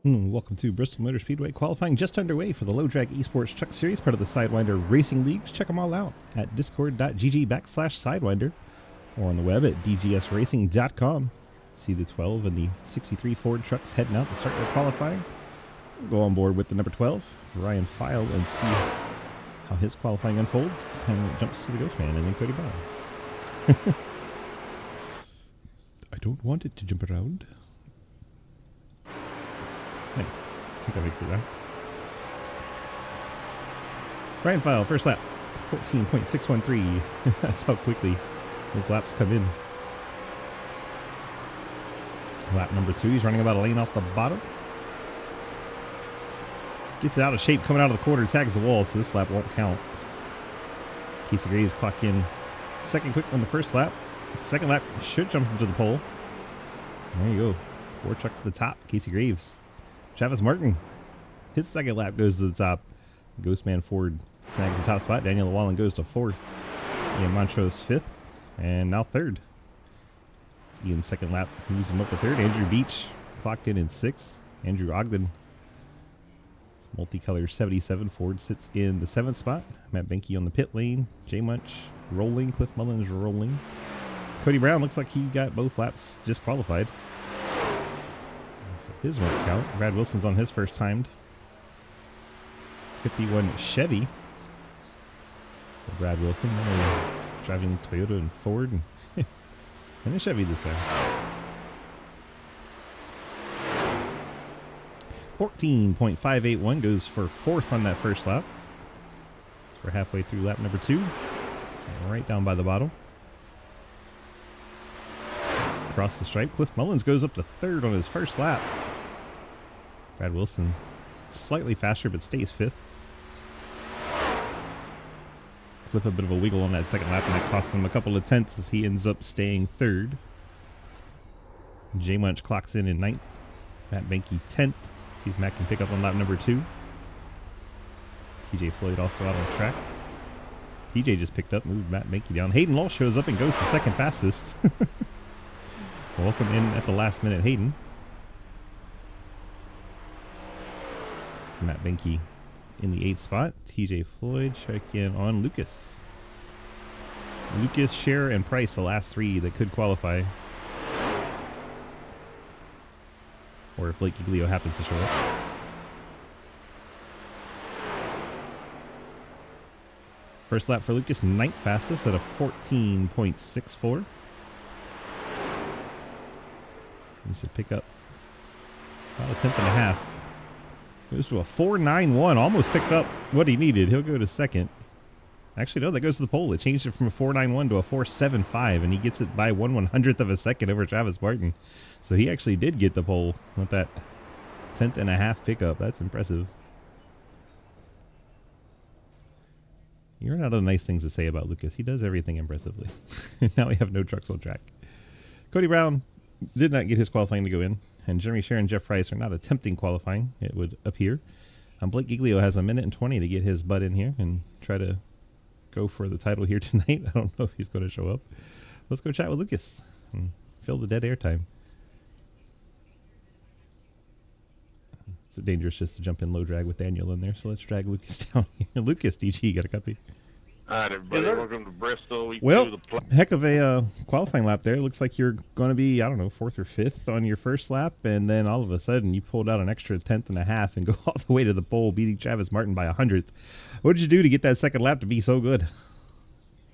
Welcome to Bristol Motor Speedway. Qualifying just underway for the Low Drag Esports Truck Series, part of the Sidewinder Racing Leagues. Check them all out at discord.gg/Sidewinder or on the web at dgsracing.com. See the 12 and the 63 Ford trucks heading out to start their qualifying. We'll go on board with the number 12, Ryan File, and see how his qualifying unfolds. And jumps to the Ghost Man and then Cody Brown. I don't want it to jump around. I think I fixed it there. Ryan File, first lap, 14.613. That's how quickly his laps come in. Lap number 2, he's running about a lane off the bottom. Gets it out of shape coming out of the quarter, tags the wall, so this lap won't count. Casey Graves clock in second quick on the first lap. Second lap should jump into the pole. There you go. Ford truck to the top, Casey Graves. Travis Martin, his second lap goes to the top. Ghostman Ford snags the top spot. Daniel Wallen goes to fourth. Ian Montrose fifth. And now third. Ian's second lap moves him up to third. Andrew Beach clocked in sixth. Andrew Ogden, multicolor 77 Ford, sits in the seventh spot. Matt Benke on the pit lane. Jay Munch rolling. Cliff Mullins rolling. Cody Brown looks like he got both laps disqualified. So his won't count. Brad Wilson's on his first timed 51 Chevy. So Brad Wilson driving Toyota and Ford and a Chevy this time. 14.581 goes for fourth on that first lap. So we're halfway through lap number 2. Right down by the bottom. Across the stripe, Cliff Mullins goes up to third on his first lap. Brad Wilson slightly faster but stays fifth. Cliff a bit of a wiggle on that second lap, and that costs him a couple of tenths as he ends up staying third. Jay Munch clocks in ninth. Matt Benke 10th. See if Matt can pick up on lap number 2. TJ Floyd also out on track. TJ just picked up, moved Matt Benke down. Hayden Law shows up and goes to second fastest. Welcome in at the last minute, Hayden. Matt Benke in the 8th spot. TJ Floyd check in on Lucas. Lucas, Scherer, and Price, the last 3 that could qualify. Or if Blake Giglio happens to show up. First lap for Lucas, 9th fastest at a 14.64. Needs to pick up about a tenth and a half. Goes to a 4.91, almost picked up what he needed. He'll go to second. Actually, no, that goes to the pole. It changed it from a 4.91 to a 4.75, and he gets it by 1/100th of a second over Travis Martin. So he actually did get the pole with that tenth and a half pickup. That's impressive. You run out of nice things to say about Lucas. He does everything impressively. Now we have no trucks on track. Cody Brown did not get his qualifying to go in, and Jeremy Scherer and Jeff Price are not attempting qualifying, it would appear. Blake Giglio has a minute and 20 to get his butt in here and try to go for the title here tonight. I don't know if he's going to show up. Let's go chat with Lucas and fill the dead air time. It's dangerous just to jump in low drag with Daniel in there, so let's drag Lucas down here. Lucas, DG, got a copy? All right, everybody, welcome to Bristol. Well, heck of a qualifying lap there. Looks like you're going to be, I don't know, 4th or 5th on your first lap, and then all of a sudden you pulled out an extra tenth and a half and go all the way to the pole, beating Travis Martin by 100th. What did you do to get that second lap to be so good?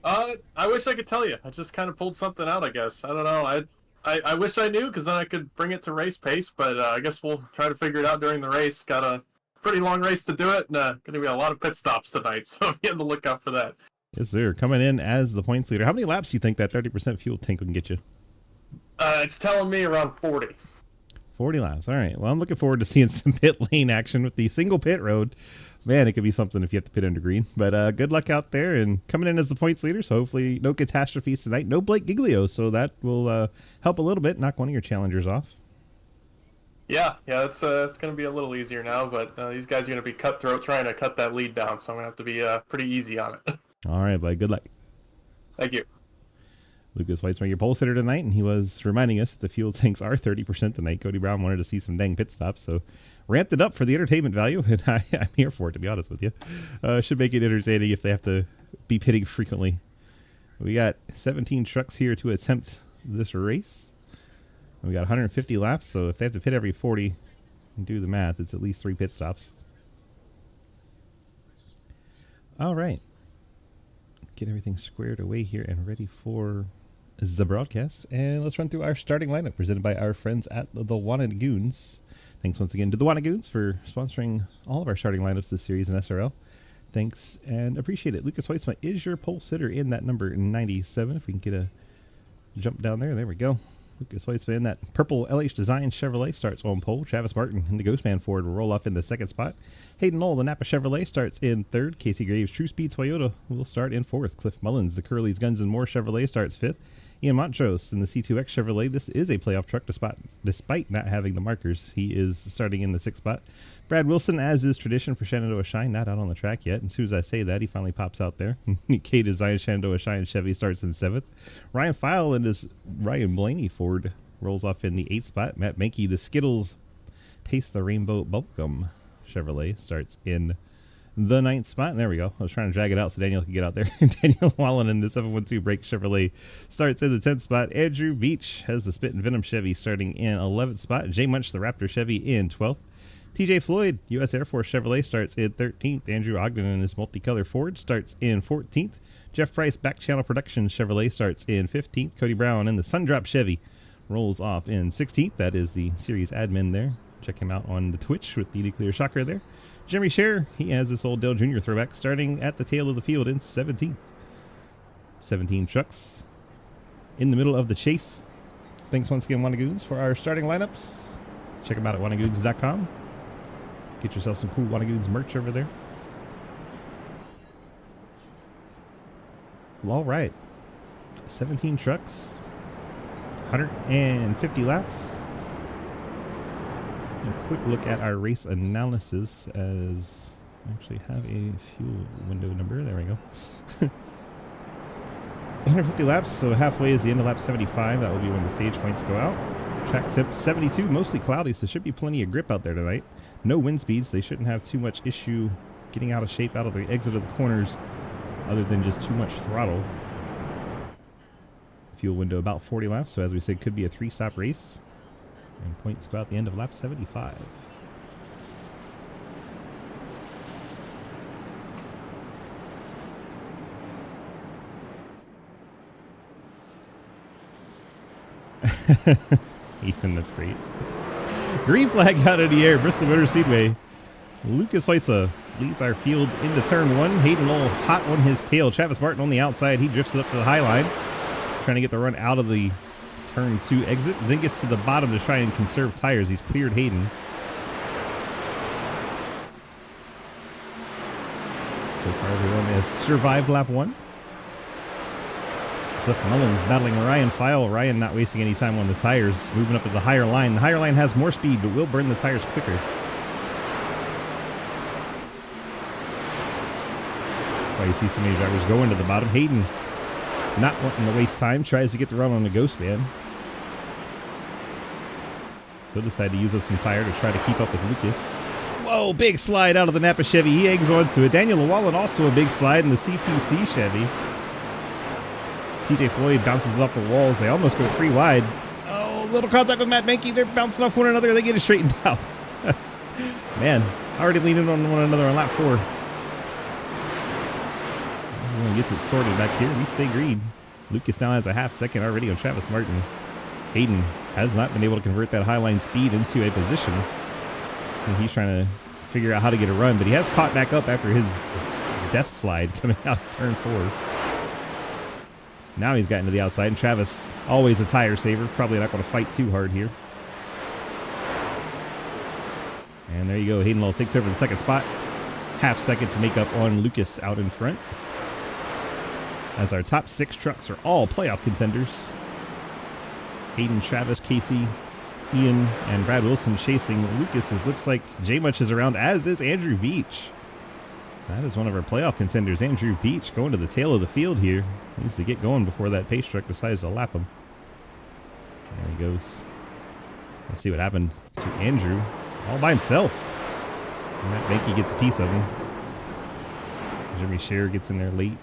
I wish I could tell you. I just kind of pulled something out, I guess. I don't know. I wish I knew, because then I could bring it to race pace, but I guess we'll try to figure it out during the race. Got a pretty long race to do it, and going to be a lot of pit stops tonight, so be on the lookout for that. Yes, sir. Coming in as the points leader. How many laps do you think that 30% fuel tank can get you? It's telling me around 40. 40 laps. All right. Well, I'm looking forward to seeing some pit lane action with the single pit road. Man, it could be something if you have to pit under green. But good luck out there, and coming in as the points leader, so hopefully no catastrophes tonight. No Blake Giglio, so that will help a little bit, knock one of your challengers off. Yeah, it's going to be a little easier now, but these guys are going to be cutthroat trying to cut that lead down, so I'm going to have to be pretty easy on it. All right, bud. Good luck. Thank you. Lucas Weitzman, your pole sitter tonight, and he was reminding us that the fuel tanks are 30% tonight. Cody Brown wanted to see some dang pit stops, so ramped it up for the entertainment value, and I'm here for it, to be honest with you. Should make it entertaining if they have to be pitting frequently. We got 17 trucks here to attempt this race. We got 150 laps, so if they have to pit every 40, do the math, it's at least 3 pit stops. All right. Get everything squared away here and ready for the broadcast. And let's run through our starting lineup presented by our friends at the Wanagoons. Thanks once again to the Wanagoons for sponsoring all of our starting lineups this series in SRL. Thanks and appreciate it. Lucas Hoisma is your pole sitter in that number 97. If we can get a jump down there. There we go. Lucas Hoisma in that purple LH Design Chevrolet starts on pole. Travis Martin in the Ghostman Ford will roll off in the second spot. Hayden Knoll, the Napa Chevrolet, starts in third. Casey Graves, True Speed Toyota, will start in fourth. Cliff Mullins, the Curly's Guns and More Chevrolet, starts fifth. Ian Montrose in the C2X Chevrolet. This is a playoff truck despite not having the markers. He is starting in the sixth spot. Brad Wilson, as is tradition for Shenandoah Shine, not out on the track yet. And as soon as I say that, he finally pops out there. K Design Shenandoah Shine Chevy starts in seventh. Ryan File and his Ryan Blaney Ford rolls off in the eighth spot. Matt Mankey, the Skittles Taste the Rainbow Bubblegum Chevrolet, starts in the ninth spot. And there we go. I was trying to drag it out so Daniel could get out there. Daniel Wallen in the 712 Brake Chevrolet starts in the 10th spot. Andrew Beach has the Spit and Venom Chevy starting in 11th spot. Jay Munch, the Raptor Chevy, in 12th. TJ Floyd, U.S. Air Force Chevrolet, starts in 13th. Andrew Ogden and his Multicolor Ford starts in 14th. Jeff Price, Back Channel Productions Chevrolet, starts in 15th. Cody Brown in the Sundrop Chevy rolls off in 16th. That is the series admin there. Check him out on the Twitch with the Nuclear Shocker there. Jeremy Scher, he has this old Dale Jr. throwback starting at the tail of the field in 17th. 17 trucks in the middle of the chase. Thanks once again, Wanagoons, for our starting lineups. Check them out at wanagoons.com. Get yourself some cool Wanagoons merch over there. Well, all right. 17 trucks. 150 laps. A quick look at our race analysis as I actually have a fuel window number. There we go. 150 laps, so halfway is the end of lap 75. That will be when the stage points go out. Track tip 72, mostly cloudy, so should be plenty of grip out there tonight. No wind speeds. They shouldn't have too much issue getting out of shape out of the exit of the corners other than just too much throttle. Fuel window about 40 laps, so as we said, could be a 3-stop race. And points go out the end of lap 75. Ethan, that's great. Green flag out of the air, Bristol Motor Speedway. Lucas Hoitza leads our field into turn 1. Hayden Knoll hot on his tail. Travis Martin on the outside. He drifts it up to the high line, trying to get the run out of the turn 2 exit, then gets to the bottom to try and conserve tires. He's cleared Hayden. So far everyone has survived lap 1. Cliff Mullins battling Ryan File. Ryan not wasting any time on the tires, moving up to the higher line. The higher line has more speed, but will burn the tires quicker. Why you see so many drivers going to the bottom. Hayden, not wanting to waste time, tries to get the run on the Ghost Man. He'll decide to use up some tire to try to keep up with Lucas. Whoa, big slide out of the Napa Chevy. He eggs onto it. Daniel Llewellyn also a big slide in the CTC Chevy. TJ Floyd bounces off the walls. They almost go 3 wide. Oh, little contact with Matt Mankey. They're bouncing off one another. They get it straightened out. Man, already leaning on one another on lap 4. Everyone gets it sorted back here. We stay green. Lucas now has a half second already on Travis Martin. Hayden has not been able to convert that highline speed into a position. And he's trying to figure out how to get a run, but he has caught back up after his death slide coming out of turn 4. Now he's gotten to the outside, and Travis, always a tire saver, probably not going to fight too hard here. And there you go. Hayden Knoll takes over the second spot. Half second to make up on Lucas out in front. As our top 6 trucks are all playoff contenders. Hayden, Travis, Casey, Ian, and Brad Wilson chasing Lucas. It looks like J Much is around, as is Andrew Beach. That is one of our playoff contenders, Andrew Beach, going to the tail of the field here. Needs to get going before that pace truck decides to lap him. There he goes. Let's see what happened to Andrew. All by himself. And Matt Benke gets a piece of him. Jimmy Scherer gets in there late.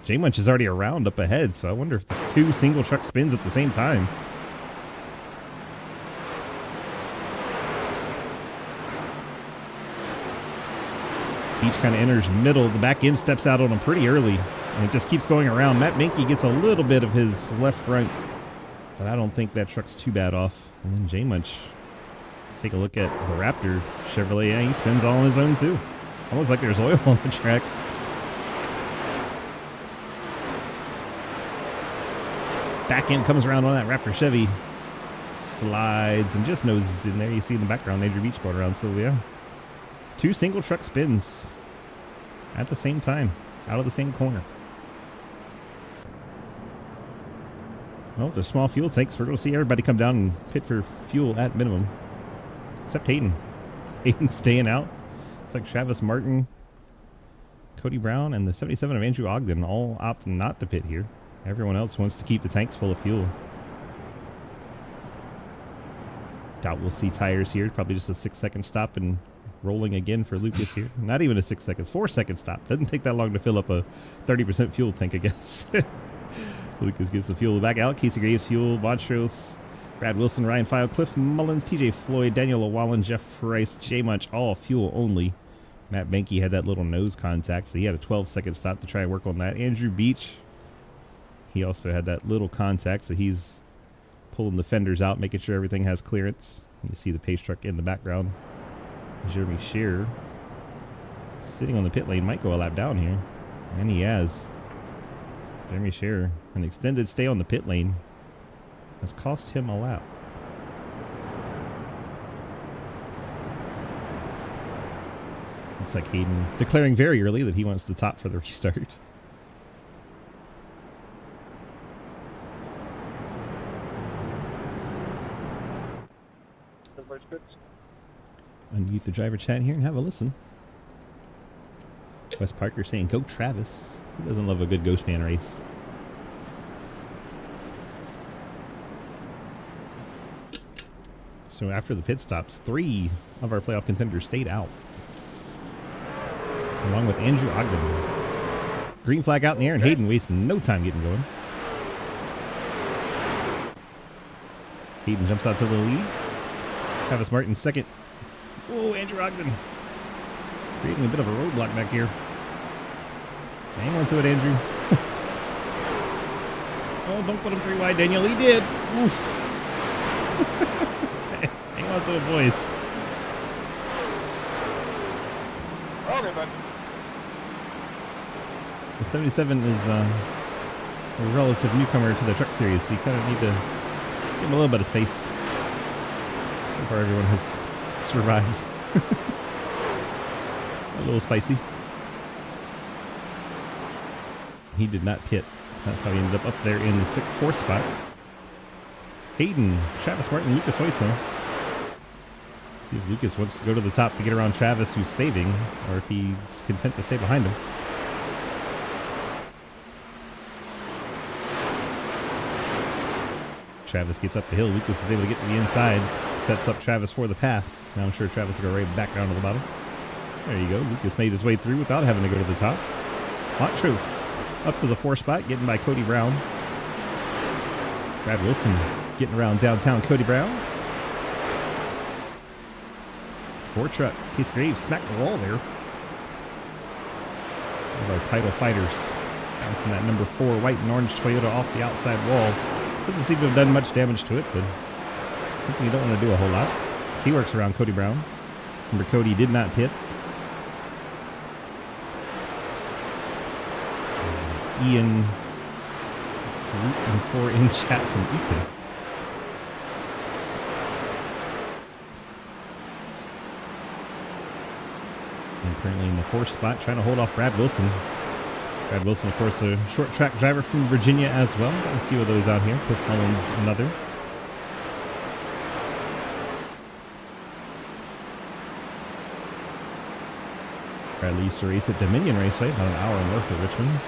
J-Munch is already around up ahead, so I wonder if there's 2 single truck spins at the same time. Beach kind of enters middle. The back end steps out on him pretty early, and it just keeps going around. Matt Benke gets a little bit of his left front, but I don't think that truck's too bad off. And then J-Munch. Let's take a look at the Raptor Chevrolet. Yeah, he spins all on his own too. Almost like there's oil on the track. Back end comes around on that Raptor Chevy. Slides and just noses in there. You see in the background Andrew Beach going around. So yeah, 2 single truck spins at the same time, out of the same corner. Well, with the small fuel tanks, we're going to see everybody come down and pit for fuel at minimum. Except Hayden. Hayden's staying out. It's like Travis Martin, Cody Brown, and the 77 of Andrew Ogden all opt not to pit here. Everyone else wants to keep the tanks full of fuel. Doubt we'll see tires here. Probably just a 6-second stop and rolling again for Lucas here. Not even a 6 seconds, 4-second stop. Doesn't take that long to fill up a 30% fuel tank, I guess. Lucas gets the fuel back out. Casey Graves fuel, Montrose, Brad Wilson, Ryan File, Cliff Mullins, TJ Floyd, Daniel Llewellyn, Jeff Price, J-Munch, all fuel only. Matt Benke had that little nose contact, so he had a 12-second stop to try and work on that. Andrew Beach, he also had that little contact, so he's pulling the fenders out, making sure everything has clearance. You see the pace truck in the background. Jeremy Scherer sitting on the pit lane, might go a lap down here, and he has. Jeremy Scherer, an extended stay on the pit lane has cost him a lap. Looks like Hayden declaring very early that he wants the top for the restart. Unmute the driver chat here and have a listen. Wes Parker saying, "Go Travis." Who doesn't love a good Ghost Man race? So after the pit stops, 3 of our playoff contenders stayed out, along with Andrew Ogden. Green flag out in the air, and Hayden wasting no time getting going. Hayden jumps out to the lead. Travis Martin second. Whoa, Andrew Ogden creating a bit of a roadblock back here. Hang on to it, Andrew. Oh, don't put him 3 wide, Daniel. He did. Oof. Hang on to it, boys. Okay, bud. The 77 is a relative newcomer to the truck series, so you kind of need to give him a little bit of space. So far, everyone has survived. A little spicy. He did not pit. That's how he ended up there in the 4th spot. Hayden, Travis Martin, Lucas Hoytsma. See if Lucas wants to go to the top to get around Travis, who's saving, or if he's content to stay behind him. Travis gets up the hill. Lucas is able to get to the inside. Sets up Travis for the pass. Now I'm sure Travis will go right back down to the bottom. There you go. Lucas made his way through without having to go to the top. Montrose up to the 4th spot, getting by Cody Brown. Brad Wilson getting around downtown Cody Brown. 4 truck. Case Graves smacked the wall there. One of our title fighters bouncing that number 4 white and orange Toyota off the outside wall. Doesn't seem to have done much damage to it, but something you don't want to do a whole lot. So he works around Cody Brown. Remember, Cody did not pit. Ian and 4 in chat from Ethan. And currently in the 4th spot, trying to hold off Brad Wilson. Brad Wilson, of course, a short track driver from Virginia as well. Got a few of those out here. Cliff Mullins, another. Bradley used to race at Dominion Raceway, about an hour north of Richmond.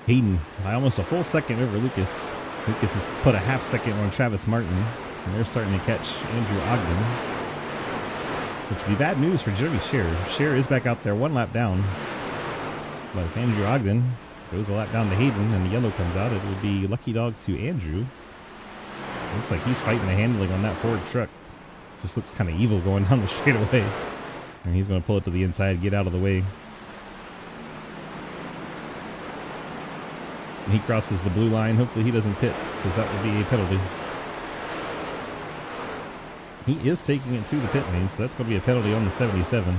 Hayden by almost a full second over Lucas. Lucas has put a half second on Travis Martin, and they're starting to catch Andrew Ogden, which would be bad news for Jeremy Scherer. Scherer is back out there, one lap down, but if Andrew Ogden goes a lap down to Hayden and the yellow comes out, it will be lucky dog to Andrew. Looks like he's fighting the handling on that Ford truck. Just looks kind of evil going down the straightaway, and he's going to pull it to the inside, get out of the way. He crosses the blue line. Hopefully he doesn't pit, because that would be a penalty. He is taking it to the pit lane, so that's going to be a penalty on the 77.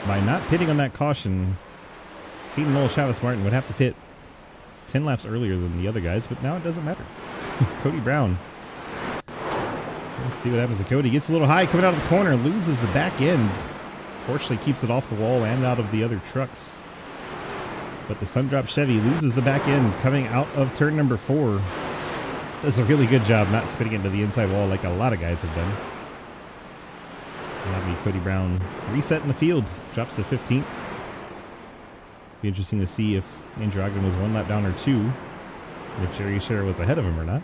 By not pitting on that caution, Hayden Lowell, Travis Martin would have to pit 10 laps earlier than the other guys, but now it doesn't matter. Cody Brown. Let's see what happens to Cody. Gets a little high coming out of the corner, loses the back end. Fortunately keeps it off the wall and out of the other trucks. But the Sundrop Chevy loses the back end coming out of turn number 4. Does a really good job not spinning into the inside wall like a lot of guys have done. That'll be Cody Brown reset in the field. Drops to 15th. Be interesting to see if Andrew Ogden was one lap down or two. And if Jerry Scherer was ahead of him or not.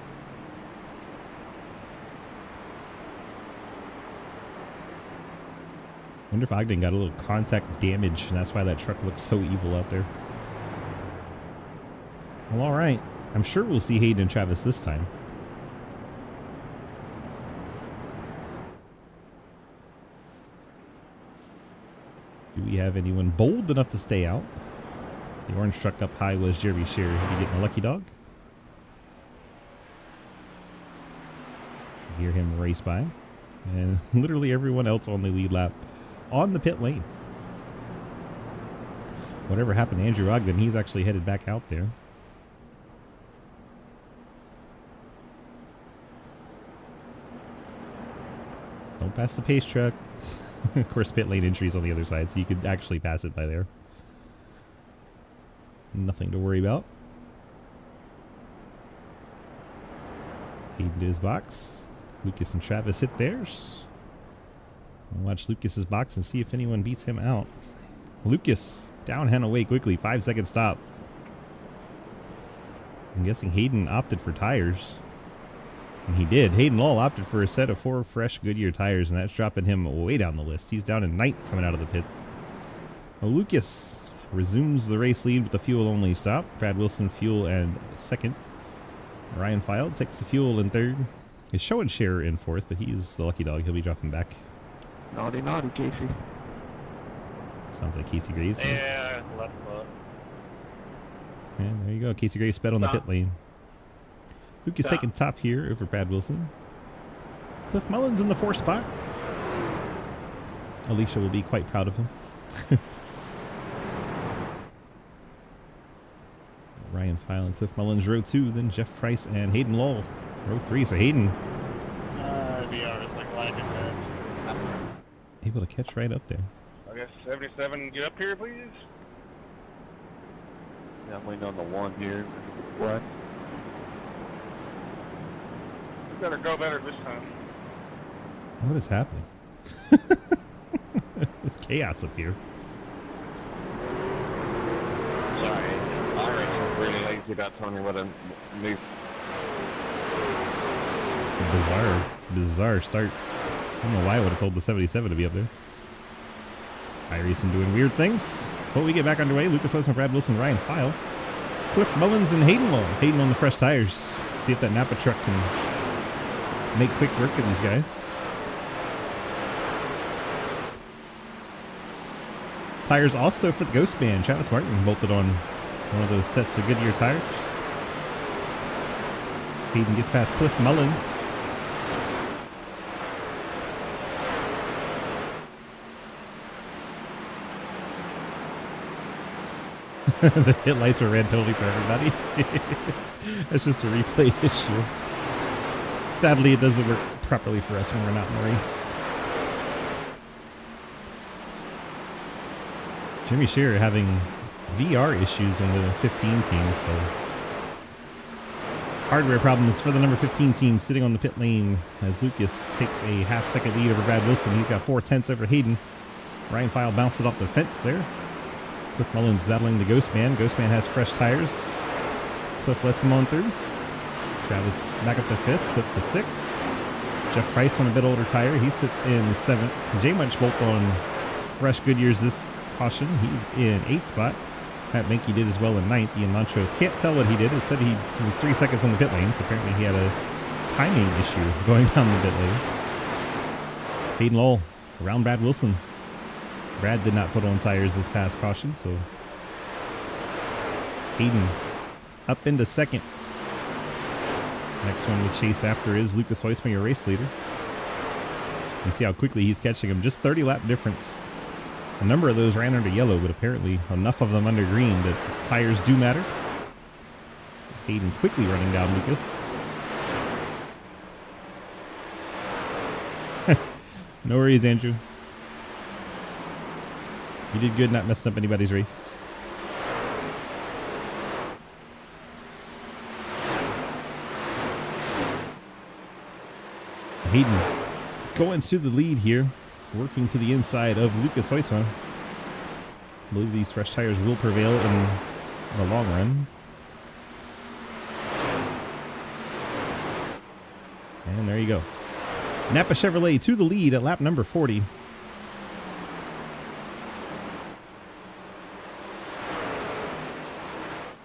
I wonder if Ogden got a little contact damage, and that's why that truck looks so evil out there. Well, alright. I'm sure we'll see Hayden and Travis this time. Do we have anyone bold enough to stay out? The orange truck up high was Jeremy Scherer. Is he getting a lucky dog? Should hear him race by. And literally everyone else on the lead lap on the pit lane. Whatever happened to Andrew Ogden, he's actually headed back out there. Don't pass the pace truck. Of course, pit lane entries on the other side, so you could actually pass it by there. Nothing to worry about. Hayden to his box. Lucas and Travis hit theirs. We'll watch Lucas's box and see if anyone beats him out. Lucas down and away quickly. 5-second stop. I'm guessing Hayden opted for tires. And he did. Hayden Lowell opted for a set of 4 fresh Goodyear tires, and that's dropping him way down the list. He's down in 9th coming out of the pits. Well, Lucas resumes the race lead with a fuel-only stop. Brad Wilson, fuel and 2nd. Ryan File takes the fuel in 3rd. He's showing Scherer in 4th, but he's the lucky dog. He'll be dropping back. Naughty, naughty, Casey. Sounds like Casey Graves. Yeah, left foot. And there you go. Casey Graves sped on the pit lane. Lucas taking top here over Brad Wilson. Cliff Mullins in the 4th spot. Alicia will be quite proud of him. Ryan File and Cliff Mullins row 2, then Jeff Price and Hayden Lowell row 3. So Hayden able to catch right up there. I guess 77, get up here, please. Yeah, I'm waiting on the 1 here. What? You better go better this time. What is happening? There's chaos up here. Sorry, iRacing was really lazy about telling me what a new. Bizarre start. I don't know why I would have told the 77 to be up there. iRacing doing weird things. But we get back underway. Lucas Westman, Brad Wilson, Ryan File, Cliff Mullins, and Hayden Lowell. Hayden on the fresh tires. See if that Napa truck can make quick work of these guys. Tires also for the Ghost Band. Travis Martin bolted on one of those sets of Goodyear tires. Hayden gets past Cliff Mullins. The pit lights were red penalty for everybody. That's just a replay issue. Sadly, it doesn't work properly for us when we're not in the race. Jimmy Shearer having VR issues on the 15 team, so hardware problems for the number 15 team sitting on the pit lane as Lucas takes a half-second lead over Brad Wilson. He's got 4/10 over Hayden. Ryan File bounced it off the fence there. Cliff Mullins battling the Ghost Man. Ghost Man has fresh tires. Cliff lets him on through. Travis back up to 5th, Cliff to 6th. Jeff Price on a bit older tire. He sits in 7th. Jay Munch both on fresh Goodyears this caution. He's in 8th spot. Matt Menke did as well in 9th. Ian Montrose can't tell what he did. It said he was 3 seconds on the pit lane, so apparently he had a timing issue going down the pit lane. Hayden Lowell around Brad Wilson. Brad did not put on tires this past caution, so Hayden up into 2nd. Next one to chase after is Lucas Heusman, your race leader. You see how quickly he's catching him. Just 30 lap difference. A number of those ran under yellow, but apparently enough of them under green that tires do matter. It's Hayden quickly running down Lucas. No worries, Andrew. You did good not messing up anybody's race. Hayden going to the lead here, working to the inside of Lucas Heusman. I believe these fresh tires will prevail in the long run. And there you go. Napa Chevrolet to the lead at lap number 40.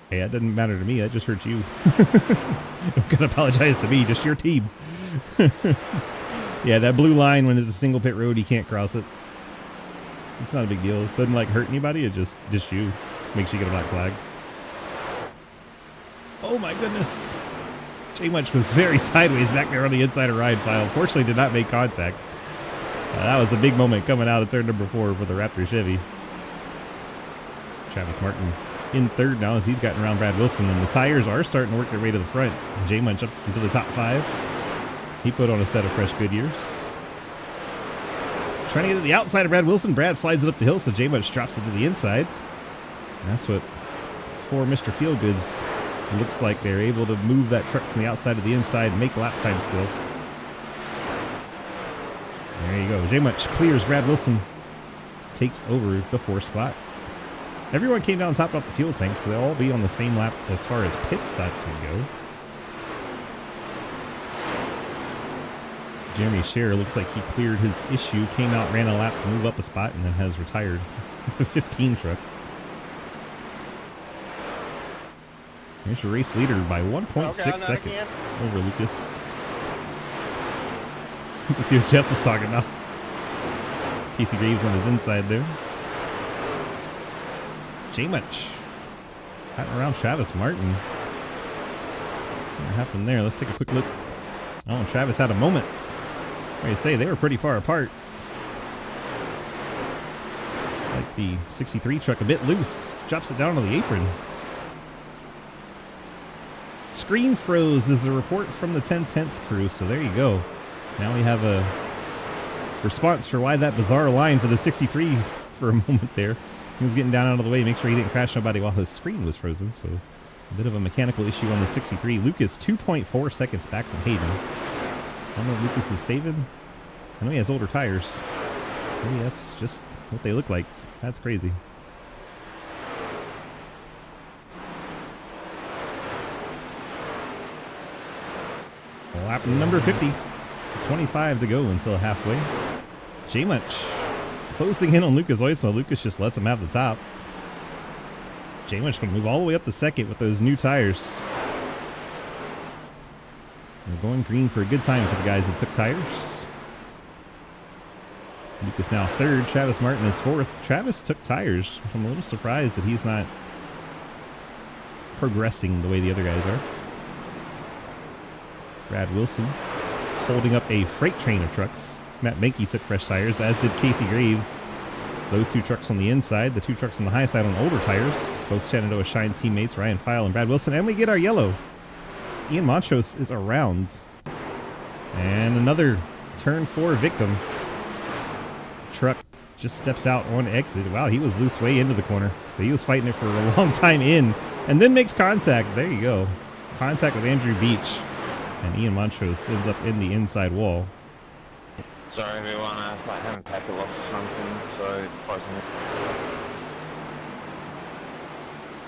Hey, that doesn't matter to me. That just hurts you. Don't gotta apologize to me. Just your team. Yeah, that blue line when it's a single pit road, you can't cross it. It's not a big deal. It doesn't like hurt anybody. It just you. Makes you get a black flag. Oh my goodness. Jay Munch was very sideways back there on the inside of Ryan File. Fortunately, did not make contact. That was a big moment coming out of turn number 4 for the Raptor Chevy. Travis Martin in 3rd now as he's gotten around Brad Wilson, and the tires are starting to work their way to the front. Jay Munch up into the top 5. He put on a set of fresh Goodyears. Trying to get to the outside of Brad Wilson. Brad slides it up the hill, so Jay Munch drops it to the inside. And that's what for Mr. Feelgoods looks like. They're able to move that truck from the outside to the inside, make lap time still. There you go. Jay Munch clears Brad Wilson, takes over the 4th spot. Everyone came down top off the fuel tank, so they'll all be on the same lap as far as pit stops would go. Jeremy Scherer looks like he cleared his issue, came out, ran a lap to move up a spot, and then has retired the 15 truck. Here's your race leader by 1.6 seconds over Lucas. To see what Jeff was talking about. Casey Graves on his inside there. Jay Munch patting around Travis Martin. What happened there? Let's take a quick look. Oh, Travis had a moment. What do you say? They were pretty far apart. It's like the 63 truck a bit loose. Drops it down on the apron. Screen froze is the report from the 10/10 crew, so there you go. Now we have a response for why that bizarre line for the 63 for a moment there. He was getting down out of the way, make sure he didn't crash nobody while his screen was frozen, so a bit of a mechanical issue on the 63. Lucas 2.4 seconds back from Hayden. I don't know if Lucas is saving. I know he has older tires. Maybe that's just what they look like. That's crazy. Lap number 50. 25 to go until halfway. Jay Munch closing in on Lucas Heusman. Lucas just lets him have the top. Jay Munch going to move all the way up to 2nd with those new tires. They're going green for a good time for the guys that took tires. Lucas now 3rd. Travis Martin is 4th. Travis took tires. I'm a little surprised that he's not progressing the way the other guys are. Brad Wilson holding up a freight train of trucks. Matt Menke took fresh tires, as did Casey Graves. Those 2 trucks on the inside, the 2 trucks on the high side on older tires. Both Shenandoah Shine teammates Ryan File and Brad Wilson. And we get our yellow. Ian Montrose is around And another turn 4 victim. Truck just steps out on exit. Wow, he was loose way into the corner. So he was fighting it for a long time in. And then makes contact. There you go. Contact with Andrew Beach. And Ian Montrose ends up in the inside wall. Sorry everyone, I haven't packed a lot or something, so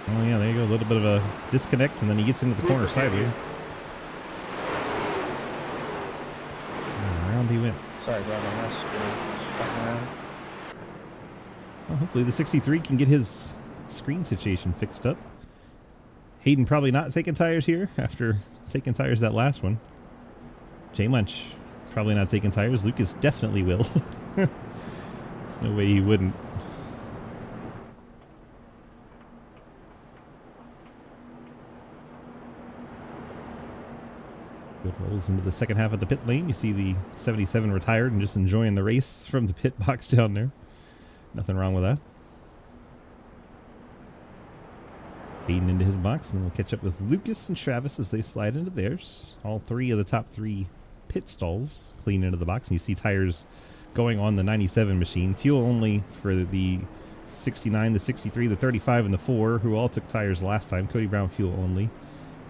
Oh yeah, there you go. A little bit of a disconnect, and then he gets into the corner sideways. And around he went. sorry about that. Well, hopefully the 63 can get his screen situation fixed up. Hayden probably not taking tires here after taking tires that last one. J Munch probably not taking tires. Lucas definitely will. There's no way he wouldn't. Good rolls into the second half of the pit lane. You see the 77 retired and just enjoying the race from the pit box down there. Nothing wrong with that. Hayden into his box, and then we'll catch up with Lucas and Travis as they slide into theirs. All three of the top 3 pit stalls clean into the box, and you see tires going on the 97 machine. Fuel only for the 69, the 63, the 35, and the 4, who all took tires last time. Cody Brown fuel only.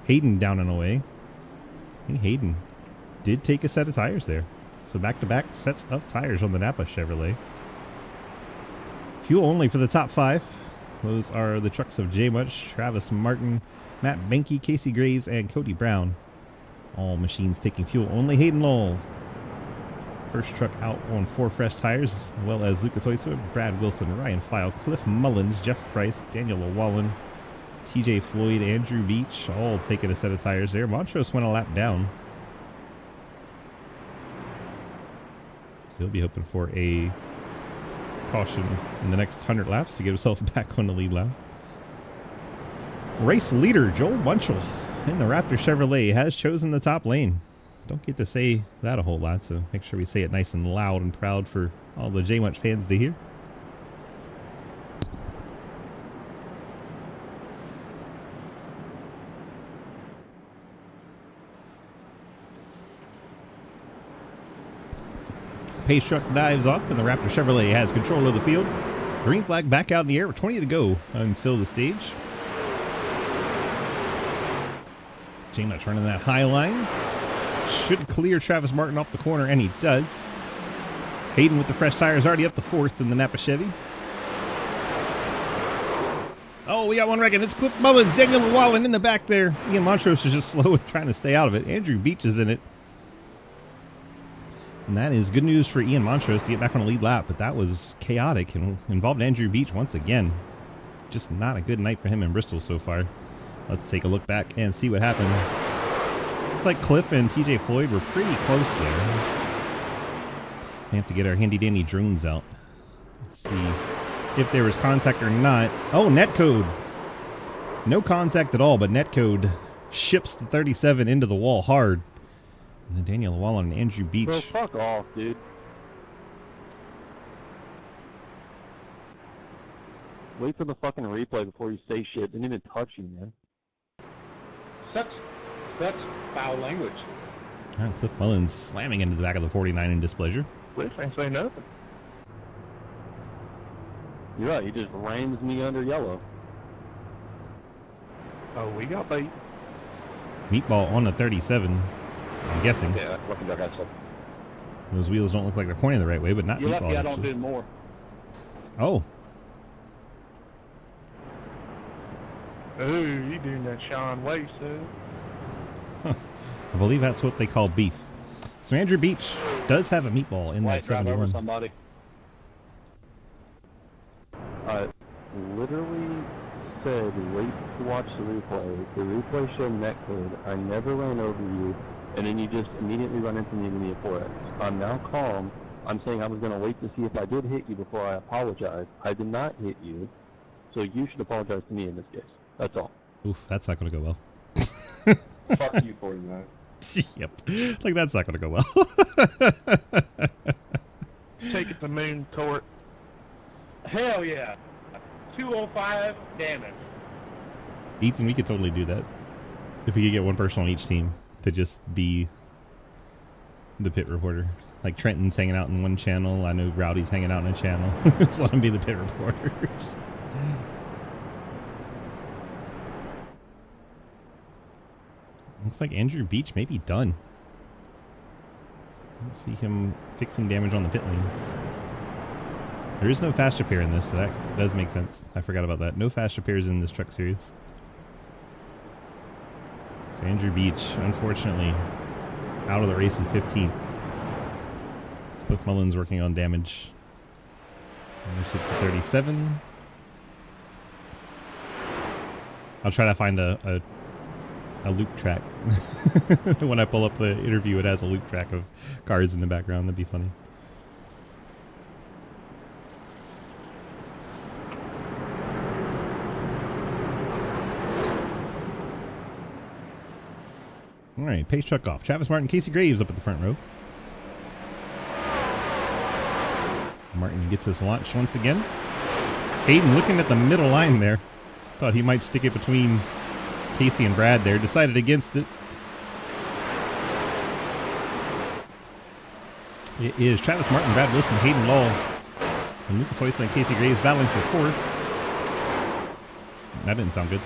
Hayden down and away. I think Hayden did take a set of tires there. So back-to-back sets of tires on the Napa Chevrolet. Fuel only for the top 5. Those are the trucks of Jay Munch, Travis Martin, Matt Benke, Casey Graves, and Cody Brown. All machines taking fuel only. Hayden Lowell, first truck out on 4 fresh tires, as well as Lucas Oisler, Brad Wilson, Ryan File, Cliff Mullins, Jeff Price, Daniel Llewellyn, TJ Floyd, Andrew Beach, all taking a set of tires there. Montrose went a lap down. So he'll be hoping for a caution in the next 100 laps to get himself back on the lead lap. Race leader Joel Munchell in the Raptor Chevrolet has chosen the top lane. Don't get to say that a whole lot, so make sure we say it nice and loud and proud for all the J Munch fans to hear. Pace truck dives off, and the Raptor Chevrolet has control of the field. Green flag back out in the air with 20 to go until the stage. J Munch running that high line. Should clear Travis Martin off the corner, and he does. Hayden with the fresh tires already up to 4th in the Napa Chevy. Oh, we got one wrecking. It's Cliff Mullins, Daniel Llewellyn in the back there. Ian Montrose is just slow and trying to stay out of it. Andrew Beach is in it. And that is good news for Ian Montrose to get back on a lead lap, but that was chaotic and involved Andrew Beach once again. Just not a good night for him in Bristol so far. Let's take a look back and see what happened. Looks like Cliff and TJ Floyd were pretty close there. We have to get our handy dandy drones out. Let's see if there was contact or not. Oh, netcode. No contact at all, but netcode ships the 37 into the wall hard. And then Daniel Llewellyn and Andrew Beach. Bro, fuck off, dude. Wait for the fucking replay before you say shit. Didn't even touch you, man. That's foul language. And Cliff Mullins slamming into the back of the 49 in displeasure. Cliff ain't say nothing. You're right, he just rams me under yellow. Oh, we got bait. Meatball on the 37, I'm guessing. Yeah, fucking dog outside. Those wheels don't look like they're pointing the right way, but not You're Meatball. lucky I don't actually. do more. Oh, Oh, you doing that Sean Way, so. I believe that's what they call beef. So Andrew Beach does have a meatball in Why that drive over 71. somebody? Literally said wait to watch the replay. The replay showed netcode. I never ran over you, and then you just immediately run into me in the 4X. I'm now calm. I'm saying I was going to wait to see if I did hit you before I apologize. I did not hit you, so you should apologize to me in this case. That's all. Oof, that's not going to go well. Fuck you for that. Yep. Like, that's not going to go well. Take it to Moon Court. Hell yeah. 205 damage. Ethan, we could totally do that. If we could get one person on each team to just be the pit reporter. Like Trenton's hanging out in one channel. I know Rowdy's hanging out in a channel. Just let them be the pit reporters. Looks like Andrew Beach may be done. Don't see him fixing damage on the pit lane. There is no fast repair in this, so that does make sense. I forgot about that. No fast repairs in this truck series. So Andrew Beach, unfortunately, out of the race in 15th. Cliff Mullins working on damage. Number 6 to 37. I'll try to find a loop track. When I pull up the interview, it has a loop track of cars in the background. That'd be funny. Alright, pace truck off. Travis Martin, Casey Graves up at the front row. Martin gets his launch once again. Hayden looking at the middle line there. Thought he might stick it between Casey and Brad there. Decided against it. It is Travis Martin, Brad Wilson, Hayden Law, and Lucas Hoyson and Casey Graves battling for fourth. That didn't sound good.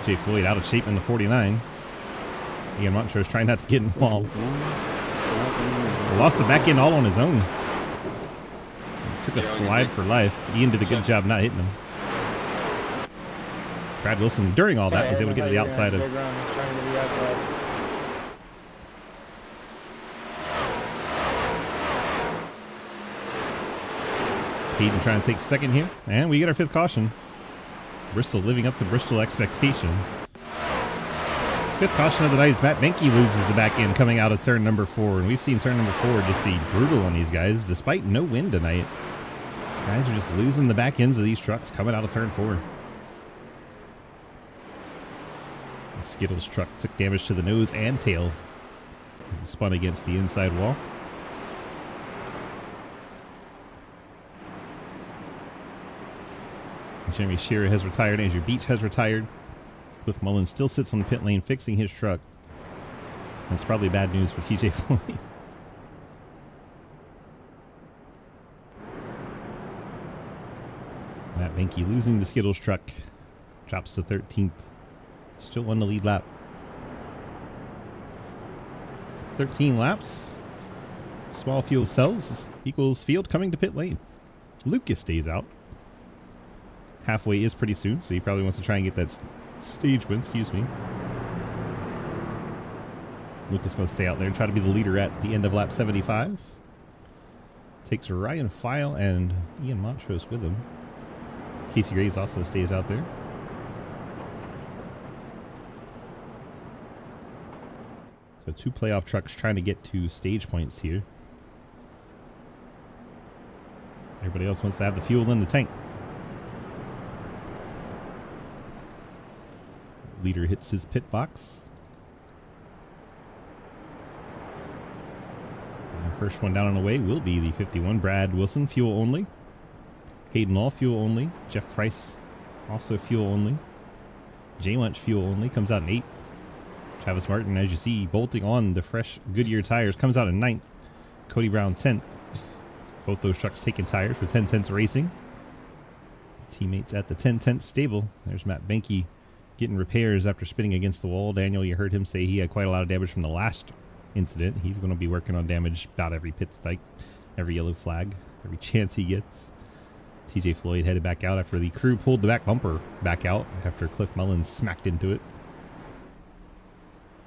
Jay Floyd out of shape in the 49. Ian Montrose trying not to get involved. Lost the back end all on his own. Took a slide for life. Ian did a good job not hitting him. Brad Wilson, during all that, was able to get to the outside of... Hayden trying to take second here. And we get our 5th caution. Bristol living up to Bristol expectation. 5th caution of the night is Matt Benke loses the back end coming out of turn number 4. And we've seen turn number 4 just be brutal on these guys, despite no win tonight. Guys are just losing the back ends of these trucks coming out of turn 4. The Skittles truck took damage to the nose and tail as it spun against the inside wall. Jeremy Shearer has retired. Andrew Beach has retired. Cliff Mullins still sits on the pit lane fixing his truck. That's probably bad news for TJ Floyd. Matt Benke losing the Skittles truck. Drops to 13th. Still on the lead lap. 13 laps. Small fuel cells equals field coming to pit lane. Lucas stays out. Halfway is pretty soon, so he probably wants to try and get that stage win. Excuse me. Lucas going to stay out there and try to be the leader at the end of lap 75. Takes Ryan File and Ian Montrose with him. Casey Graves also stays out there. So 2 playoff trucks trying to get to stage points here. Everybody else wants to have the fuel in the tank. Leader hits his pit box. And the first one down and away will be the 51. Brad Wilson, fuel only. Hayden Law, fuel only. Jeff Price, also fuel only. J Lunch, fuel only, comes out in 8th. Travis Martin, as you see, bolting on the fresh Goodyear tires, comes out in 9th. Cody Brown, 10th. Both those trucks taking tires for 10 Tenths Racing. Teammates at the 10 Tenths stable. There's Matt Benke getting repairs after spinning against the wall. Daniel, you heard him say he had quite a lot of damage from the last incident. He's going to be working on damage about every pit stike, every yellow flag, every chance he gets. TJ Floyd headed back out after the crew pulled the back bumper back out after Cliff Mullins smacked into it.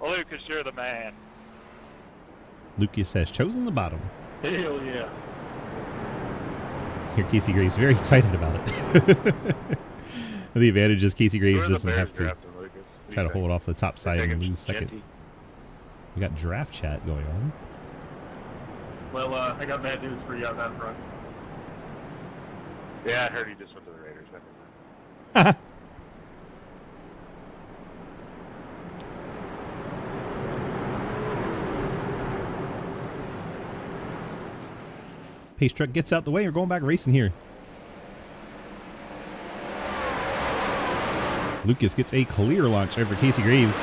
Lucas, you're the man. Lucas has chosen the bottom. Hell yeah. Here Casey Graves very excited about it. The advantage is Casey Graves doesn't have to try to hold off the top side and lose second. We got giraffe chat going on. Well, I got bad news for you on that front. Yeah, I heard he just went to the Raiders. Pace truck gets out the way. We're going back racing here. Lucas gets a clear launch over Casey Graves.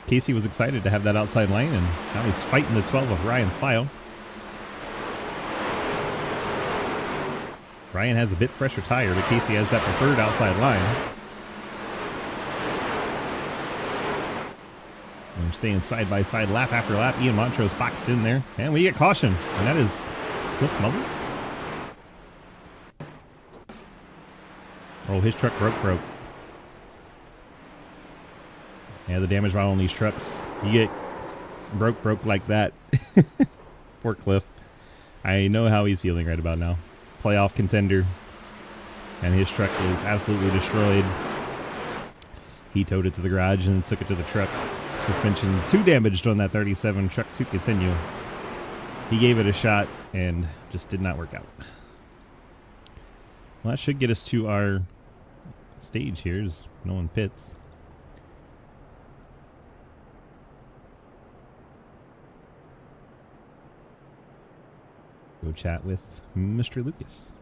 Casey was excited to have that outside lane, and now he's fighting the 12 of Ryan File. Ryan has a bit fresher tire, but Casey has that preferred outside line. And we're staying side by side, lap after lap. Ian Montrose boxed in there, and we get caution, and that is Cliff Mullins. Oh, his truck broke. Yeah, the damage bottle on these trucks, you get broke like that. Poor Cliff. I know how he's feeling right about now. Playoff contender, and his truck is absolutely destroyed. He towed it to the garage and took it to the truck. Suspension 2 damaged on that 37 truck to continue. He gave it a shot and just did not work out. Well, that should get us to our stage here. There's no one pits. Go chat with Mr. Lucas.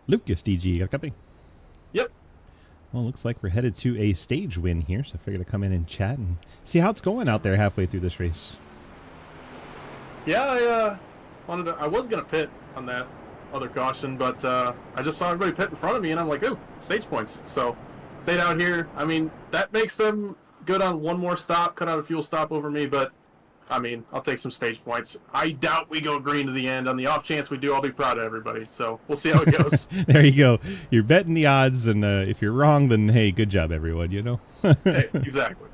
Lucas, DG, got a copy? Yep. Well, looks like we're headed to a stage win here, so I figured I'd come in and chat and see how it's going out there halfway through this race. Yeah, I was gonna pit on that other caution, but I just saw everybody pit in front of me, and I'm like, ooh, stage points. So stayed out here. I mean, that makes them good on one more stop, cut out a fuel stop over me, but I mean, I'll take some stage points. I doubt we go green to the end. On the off chance we do, I'll be proud of everybody. So we'll see how it goes. There you go. You're betting the odds, and if you're wrong, then hey, good job, everyone, you know? Hey, exactly.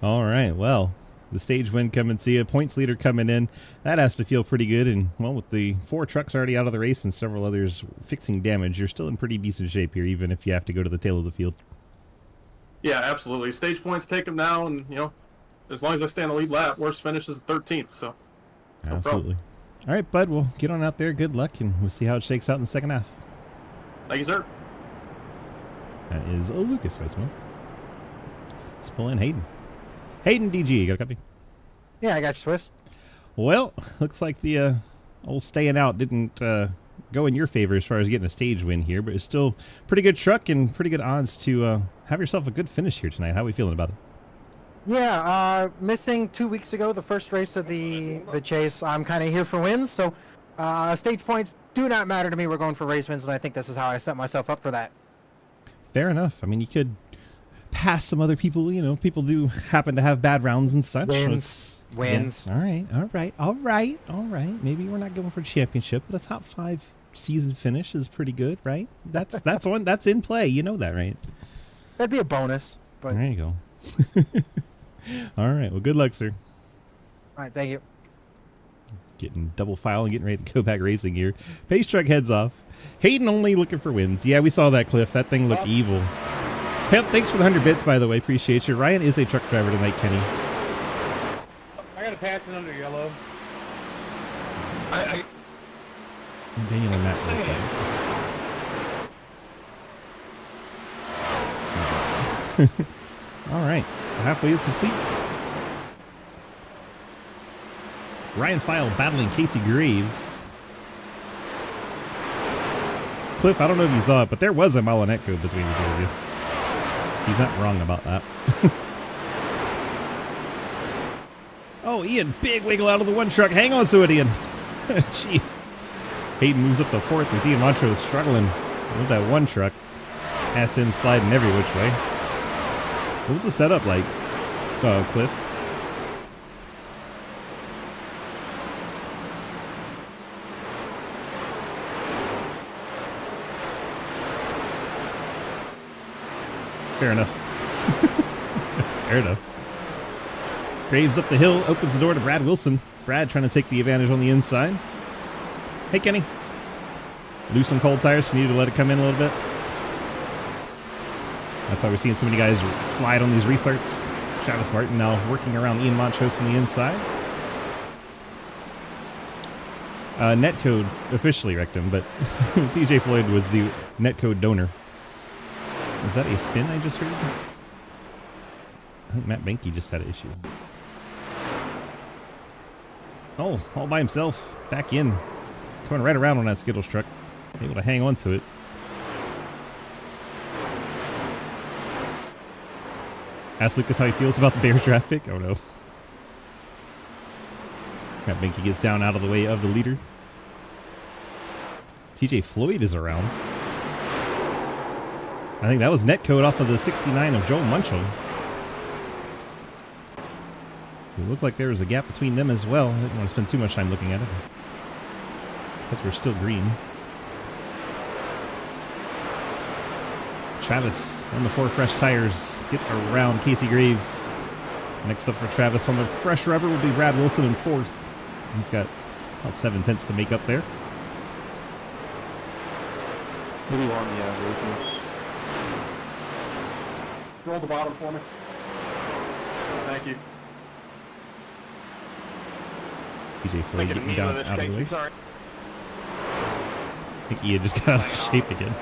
All right, well, the stage win coming to you. Points leader coming in. That has to feel pretty good. And, well, with the 4 trucks already out of the race and several others fixing damage, you're still in pretty decent shape here, even if you have to go to the tail of the field. Yeah, absolutely. Stage points, take them now, and, you know, as long as I stay on the lead lap, worst finish is 13th, so no absolutely. problem. All right, bud, well, get on out there. Good luck, and we'll see how it shakes out in the second half. Thank you, sir. That is Lucas Weissman. Let's pull in Hayden. Hayden, DG, you got a copy? Yeah, I got you, Swiss. Well, looks like the old staying out didn't go in your favor as far as getting a stage win here, but it's still pretty good truck and pretty good odds to have yourself a good finish here tonight. How are we feeling about it? Yeah, missing 2 weeks ago, the first race of the chase. I'm kind of here for wins, so stage points do not matter to me. We're going for race wins, and I think this is how I set myself up for that. Fair enough. I mean, you could pass some other people. You know, people do happen to have bad rounds and such. Wins. Yes. All right. Maybe we're not going for a championship, but a top 5 season finish is pretty good, right? That's one that's in play. You know that, right? That'd be a bonus. But there you go. All right. Well, good luck, sir. All right, thank you. Getting double file and getting ready to go back racing here. Pace truck heads off. Hayden only looking for wins. Yeah, we saw that, Cliff. That thing looked evil. Hey, thanks for the 100 bits, by the way. Appreciate you. Ryan is a truck driver tonight, Kenny. I got a pass it under yellow. Daniel and Matt. All right. So halfway is complete. Ryan File battling Casey Graves. Cliff, I don't know if you saw it, but there was a Malinet code between the two of you. He's not wrong about that. Oh, Ian, big wiggle out of the one truck. Hang on to it, Ian. Jeez. Hayden moves up to 4th as Ian Montrose is struggling with that one truck. Ass in sliding every which way. What was the setup like, Cliff? Fair enough. Fair enough. Graves up the hill, opens the door to Brad Wilson. Brad trying to take the advantage on the inside. Hey, Kenny. Loose on cold tires, so you need to let it come in a little bit. That's why we're seeing so many guys slide on these restarts. Travis Martin now working around Ian Montrose on the inside. Netcode officially wrecked him, but TJ Floyd was the netcode donor. Is that a spin I just heard? I think Matt Benke just had an issue. Oh, all by himself. Back in. Coming right around on that Skittles truck. Able to hang on to it. Ask Lucas how he feels about the Bears draft pick. Oh no. Matt Benke gets down out of the way of the leader. TJ Floyd is around. I think that was netcode off of the 69 of Joel Munchel. It looked like there was a gap between them as well. I didn't want to spend too much time looking at it, because we're still green. Travis on the 4 fresh tires gets around Casey Graves. Next up for Travis on the fresh rubber will be Brad Wilson in 4th. He's got about 7/10 to make up there. What do you want, yeah, Roll the bottom for me. Thank you. TJ Floyd getting down out of the way. Sorry. I think Ian just got out of shape again.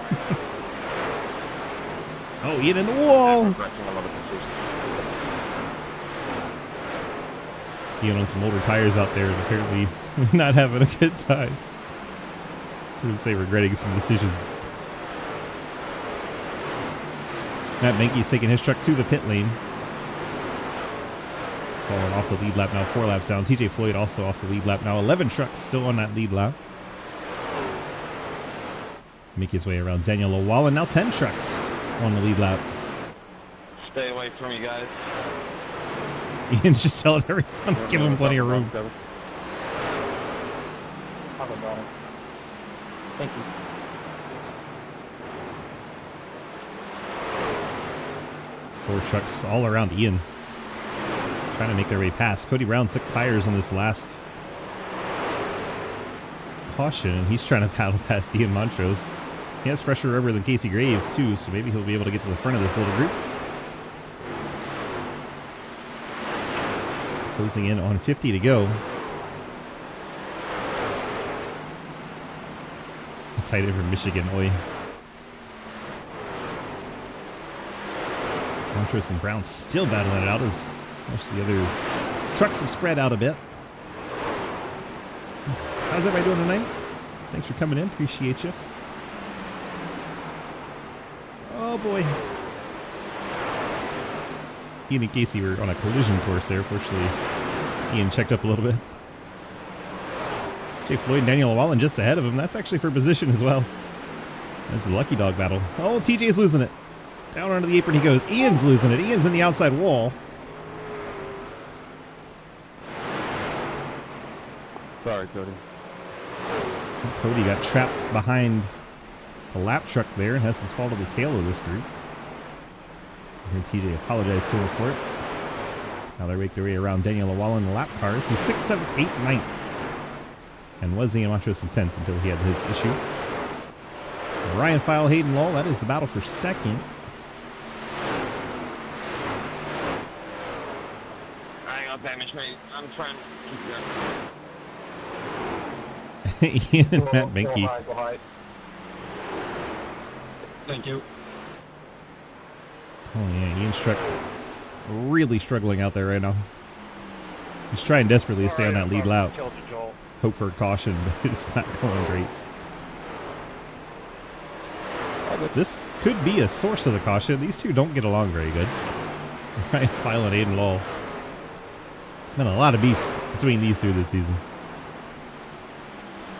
Oh, Ian in the wall! Ian on some older tires out there and apparently not having a good time. I would say regretting some decisions. Matt Benke's taking his truck to the pit lane. Falling off the lead lap now, 4 laps down. TJ Floyd also off the lead lap now. 11 trucks still on that lead lap. Make his way around Daniel O'Wallen. Now 10 trucks on the lead lap. Stay away from you guys. Ian's just telling everyone, give him plenty of room. Thank you. Four trucks all around Ian, trying to make their way past. Cody Brown took tires on this last caution, and he's trying to paddle past Ian Montrose. He has fresher rubber than Casey Graves too, so maybe he'll be able to get to the front of this little group. Closing in on 50 to go. A tight end from Michigan, oi. Montrose and Brown still battling it out as most of the other trucks have spread out a bit. How's everybody doing tonight? Thanks for coming in. Appreciate you. Oh boy. Ian and Casey were on a collision course there. Fortunately, Ian checked up a little bit. Jay Floyd and Daniel O'Wallen just ahead of him. That's actually for position as well. That's a lucky dog battle. Oh, TJ's losing it. Down onto the apron he goes. Ian's losing it. Ian's in the outside wall. Sorry, Cody. Cody got trapped behind the lap truck there and has to fall to the tail of this group. And TJ apologized to him for it. Now they make their way around Daniel O'Wallen in the lap cars. He's 6th, 7th, 8th, 9th. And was Ian Montrose in 10th until he had his issue. Ryan File, Hayden Lowell, that is the battle for 2nd. I got damage, mate. I'm trying to keep Ian and Matt Benke. Go high. Thank you. Oh yeah, Ian's truck really struggling out there right now. He's trying desperately to stay on that lead lap. Killed you, Joel. Hope for a caution, but it's not going great. This could be a source of the caution. These two don't get along very good. Ryan File and Aiden Lowell. Been a lot of beef between these two this season.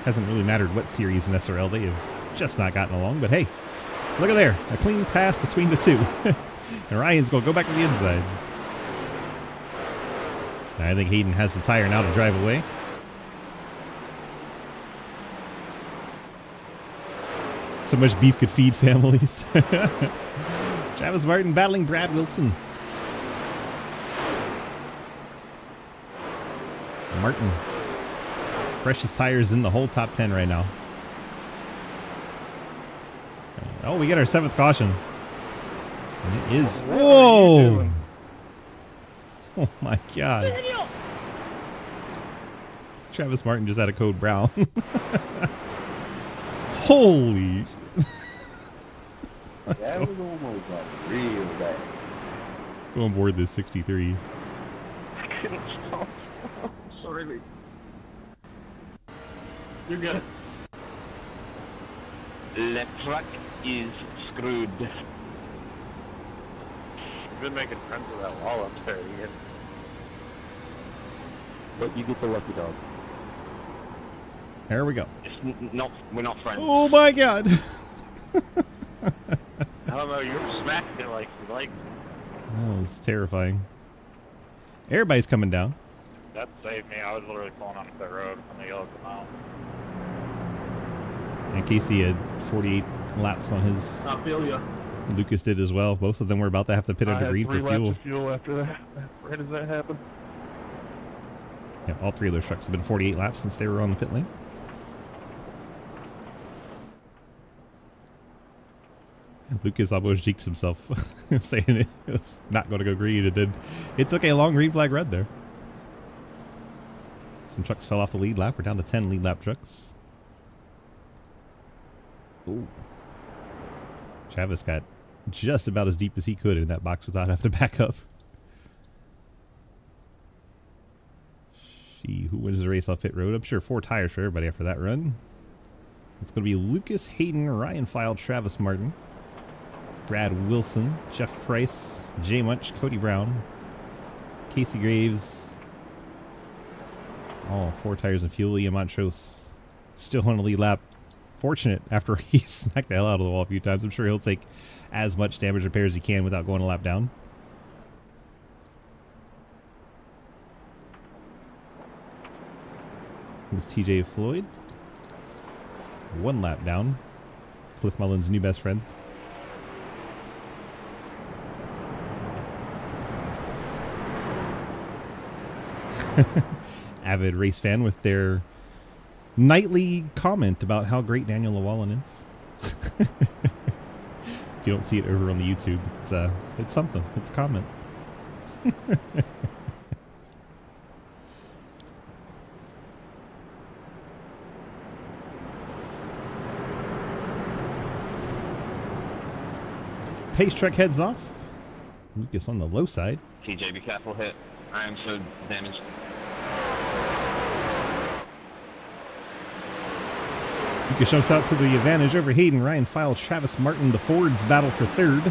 Hasn't really mattered what series in SRL. They have just not gotten along, but hey, look at there. A clean pass between the two. And Ryan's going to go back to the inside. I think Hayden has the tire now to drive away. So much beef could feed families. Travis Martin battling Brad Wilson. Martin. Freshest tires in the whole top 10 right now. Oh, we get our 7th caution. And it is... Whoa! Oh my god. Travis Martin just had a code brown. Holy... That was almost like real bad. Let's go on board this 63. I couldn't stop. Sorry, mate. You're good. The truck is screwed. You've been making friends with that wall up there, Ian. But you get the lucky dog. There we go. We're not friends. Oh my god! I don't know, you were smacking it like you liked. That was terrifying. Everybody's coming down. That saved me. I was literally pulling onto the road when they yelled them out. And Casey had 48 laps on his. I feel ya. Lucas did as well. Both of them were about to have to pit under green for 3 fuel. laps of fuel after that. Right as that happened. Yeah, all three of those trucks have been 48 laps since they were on the pit lane. Lucas almost jinxed himself, saying it was not going to go green, and then it took a long green flag red there. Some trucks fell off the lead lap. We're down to 10 lead lap trucks. Ooh. Travis got just about as deep as he could in that box without having to back up. Who wins the race off pit road? I'm sure 4 tires for everybody after that run. It's going to be Lucas Hayden, Ryan File, Travis Martin, Brad Wilson, Jeff Price, Jay Munch, Cody Brown, Casey Graves. All 4 tires and fuel. Ian Montrose still on the lead lap. Fortunate after he smacked the hell out of the wall a few times. I'm sure he'll take as much damage repair as he can without going a lap down. It's TJ Floyd. 1 lap down. Cliff Mullen's new best friend. Avid race fan with their nightly comment about how great Daniel Llewellyn is. If you don't see it over on the YouTube, it's something. It's a comment. Pace truck heads off. Lucas on the low side. TJ, be careful, hit. I am so damaged. Lucas jumps out to the advantage over Hayden, Ryan File, Travis Martin. The Fords battle for 3rd.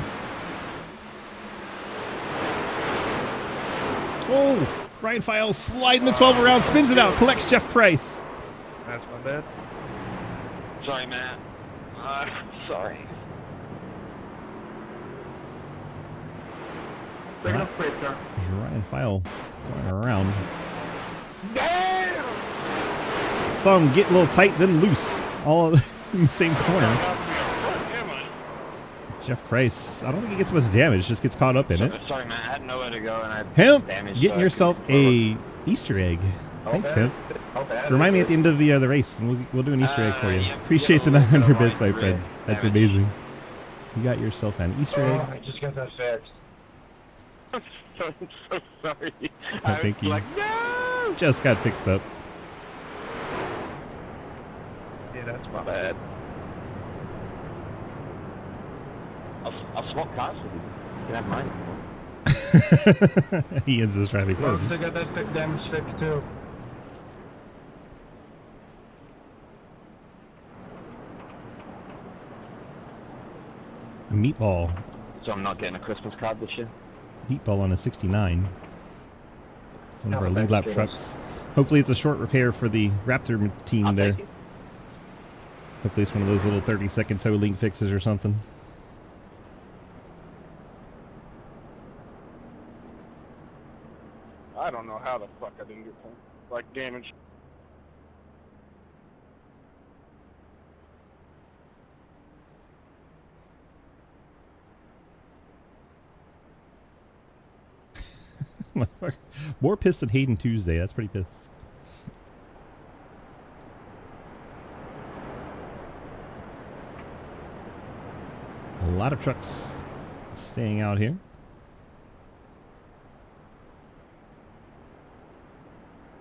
Oh! Ryan File sliding the 12 around, spins it out, collects Jeff Price. That's my bad. Sorry, Matt. Sorry. Big enough space there. There's Ryan File going around. Damn! Saw him get a little tight, then loose. All in the same corner. Jeff Price, I don't think he gets much damage, just gets caught up in it. Sorry, man. I had nowhere to go and I Hemp, getting yourself a Easter egg. Thanks, Hemp. Remind me at the end of the race, and we'll do an Easter egg for you. Yeah, Appreciate the 900 bits, my friend. That's damage. amazing. You got yourself an Easter egg. I just got that fixed. I'm so sorry. Thank you. Like, no! Just got fixed up. Yeah, that's my bad. I'll swap cars with you. You can have mine. He ends his traffic. I got that damage fixed too. A meatball. So I'm not getting a Christmas card this year? Meatball on a 69. It's one of Oh, our lead thanks, lap James. trucks. Hopefully it's a short repair for the Raptor team I'll there. take it. Hopefully it's one of those little 30-second tow link fixes or something. I don't know how the fuck I didn't get like damage. More pissed than Hayden Tuesday. That's pretty pissed. A lot of trucks staying out here.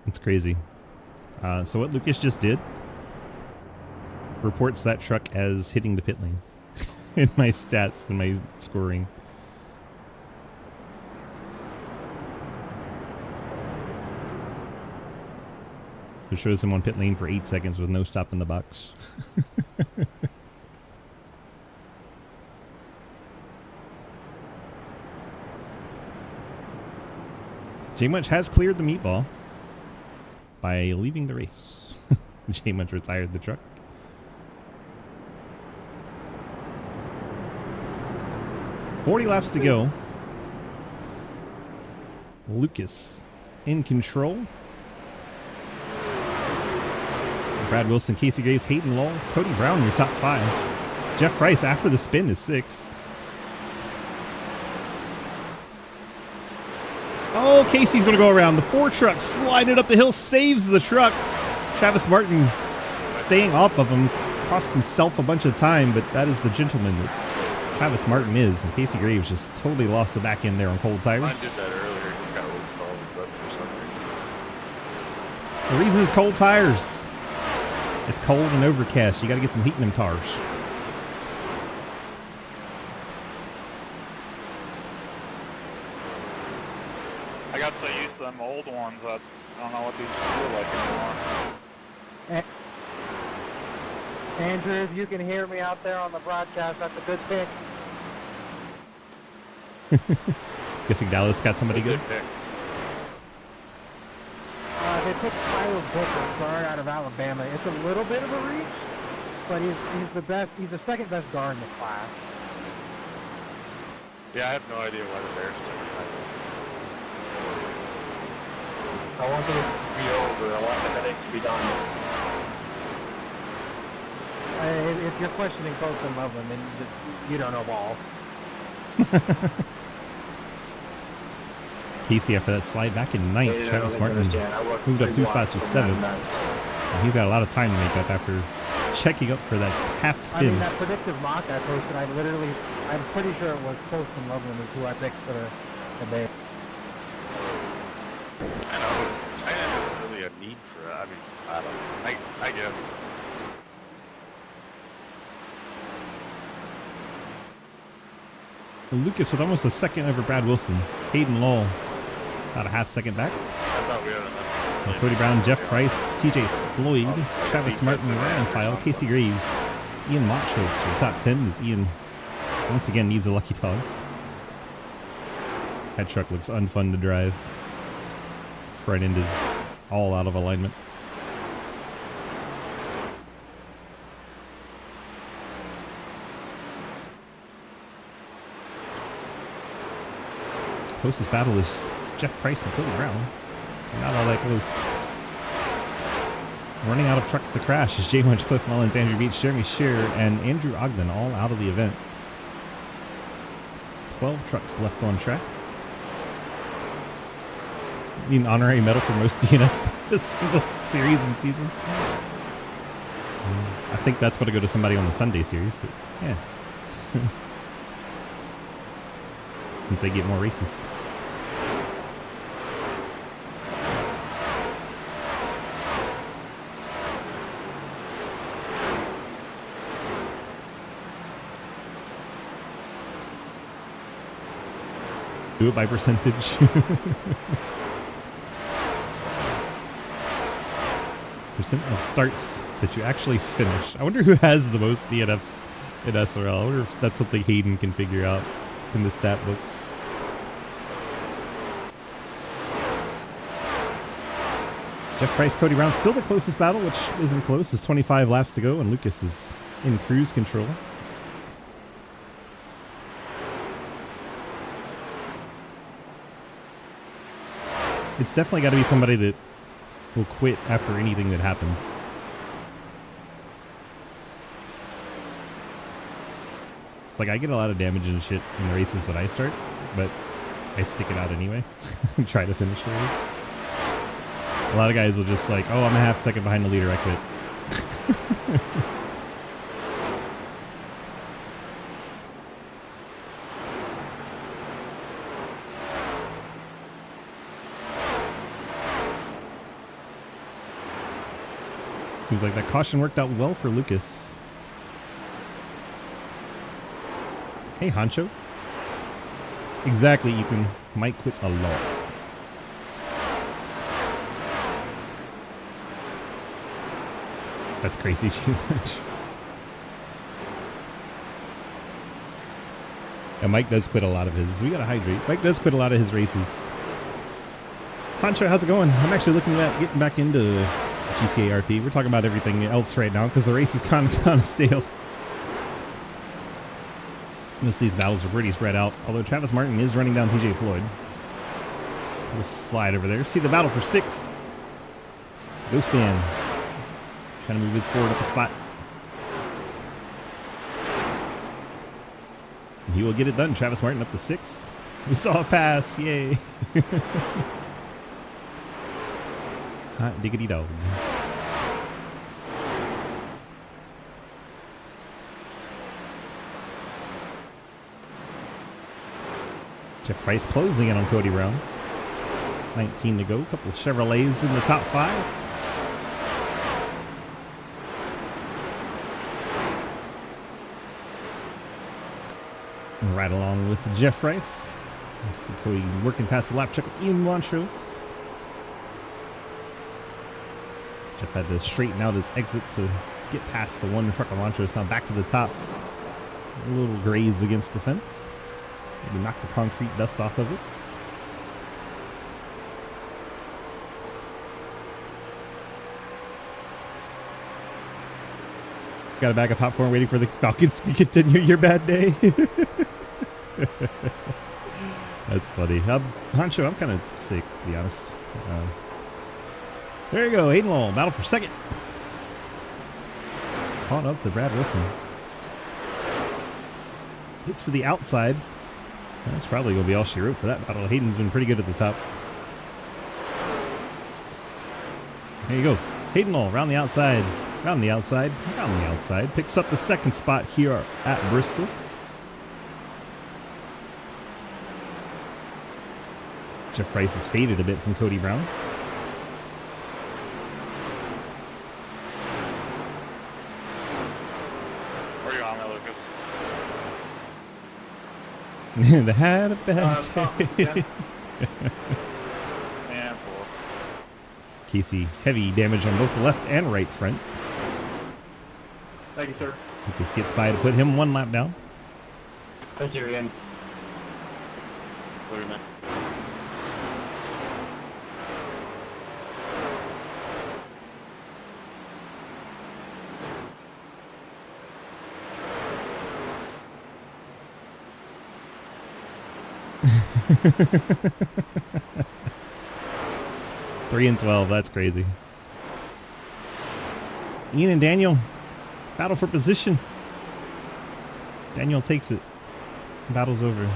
It's crazy. So what Lucas just did reports that truck as hitting the pit lane in my stats, in my scoring. So it shows him on pit lane for 8 seconds with no stop in the box. J-Munch has cleared the meatball by leaving the race. J-Munch retired the truck. "40 laps to go. Lucas in control. Brad Wilson, Casey Graves, Hayden Law, Cody Brown, your top 5. Jeff Price, after the spin, is 6th. Oh, Casey's going to go around. The 4 truck slided up the hill, saves the truck. Travis Martin staying off of him, costs himself a bunch of time, but that is the gentleman that Travis Martin is. And Casey Graves just totally lost the back end there on cold tires. I did that earlier. Just got overstalled, but for some reason. The reason is cold tires. It's cold and overcast. You got to get some heat in them tires. I got so used to them old ones, I don't know what these feel like anymore. Andrew, if you can hear me out there on the broadcast, that's a good pick. Guessing Dallas got somebody good. Pick. They picked Tyler Booker, guard out of Alabama. It's a little bit of a reach, but he's the best. He's the second best guard in the class. Yeah, I have no idea why the Bears took it. I want it to be over. I want the headache to be done. If you're questioning Colton Loveland, then you don't know ball. Casey after that slide back in 9th. Travis Martin moved up 2 spots to 7th. And he's got a lot of time to make up after checking up for that half spin. I mean, that predictive mock I posted, I'm pretty sure it was Colton Loveland is who I picked for the Bears. I know, but I didn't really a need for that. I mean, I don't know. I guess. Lucas with almost a second over Brad Wilson. Hayden Law about a half second back. I thought we had enough. Cody Brown, Jeff Price, TJ Floyd, Travis Martin, Ryan File, Casey Graves, Ian Machos for top 10 as Ian once again needs a lucky dog. That truck looks unfun to drive. Front end is all out of alignment. Closest battle is Jeff Price and Cody Brown. Not all that close. Running out of trucks to crash is Jay Munch, Cliff Mullins, Andrew Beach, Jeremy Shearer, and Andrew Ogden all out of the event. 12 trucks left on track. Need an honorary medal for most DNF this single series and season. I think that's going to go to somebody on the Sunday series, but yeah. Since they get more races. Do it by percentage. Percent of starts that you actually finish. I wonder who has the most DNFs in SRL. I wonder if that's something Hayden can figure out in the stat books. Jeff Price, Cody Brown, still the closest battle, which isn't close. It's 25 laps to go, and Lucas is in cruise control. It's definitely got to be somebody that will quit after anything that happens. It's like I get a lot of damage and shit in the races that I start, but I stick it out anyway and try to finish the race. A lot of guys will just like, oh, I'm a half second behind the leader, I quit. Seems like that caution worked out well for Lucas. Hey, Honcho. Exactly, Ethan. Mike quits a lot. That's crazy too much. Yeah, Mike does quit a lot of his. We gotta hydrate. Mike does quit a lot of his races. Honcho, how's it going? I'm actually looking at getting back into GTA RP. We're talking about everything else right now because the race is kind of stale. Most of these battles are pretty spread out, although Travis Martin is running down TJ Floyd. We'll slide over there. See the battle for 6th. Ghost Band trying to move his forward up a spot. And he will get it done. Travis Martin up to 6th. We saw a pass. Yay. Hot diggity dog. Jeff Price closing in on Cody Brown. 19 to go. A couple of Chevrolets in the top 5. And right along with Jeff Price. You see Cody working past the lap check with Ian Montrose. Jeff had to straighten out his exit to get past the one truck on Montrose. Now back to the top. A little graze against the fence. Maybe knock the concrete dust off of it. Got a bag of popcorn waiting for the Falcons to continue your bad day. That's funny. Honcho, I'm kind of sick, to be honest. There you go, Aiden Lowell, battle for 2nd. Caught up to Brad Wilson. Gets to the outside. That's probably going to be all she wrote for that battle. Hayden's been pretty good at the top. There you go. Hayden Lowell around the outside. Around the outside. Around the outside. Picks up the 2nd spot here at Bristol. Jeff Price has faded a bit from Cody Brown. Where you on there, Lucas? They had a bad day. And 4. Casey, heavy damage on both the left and right front. Thank you, sir. Lucas gets by to put him 1 lap down. Thank you again. Clear, man. Three and 12, that's crazy. Ian and Daniel battle for position. Daniel takes it. Battle's over.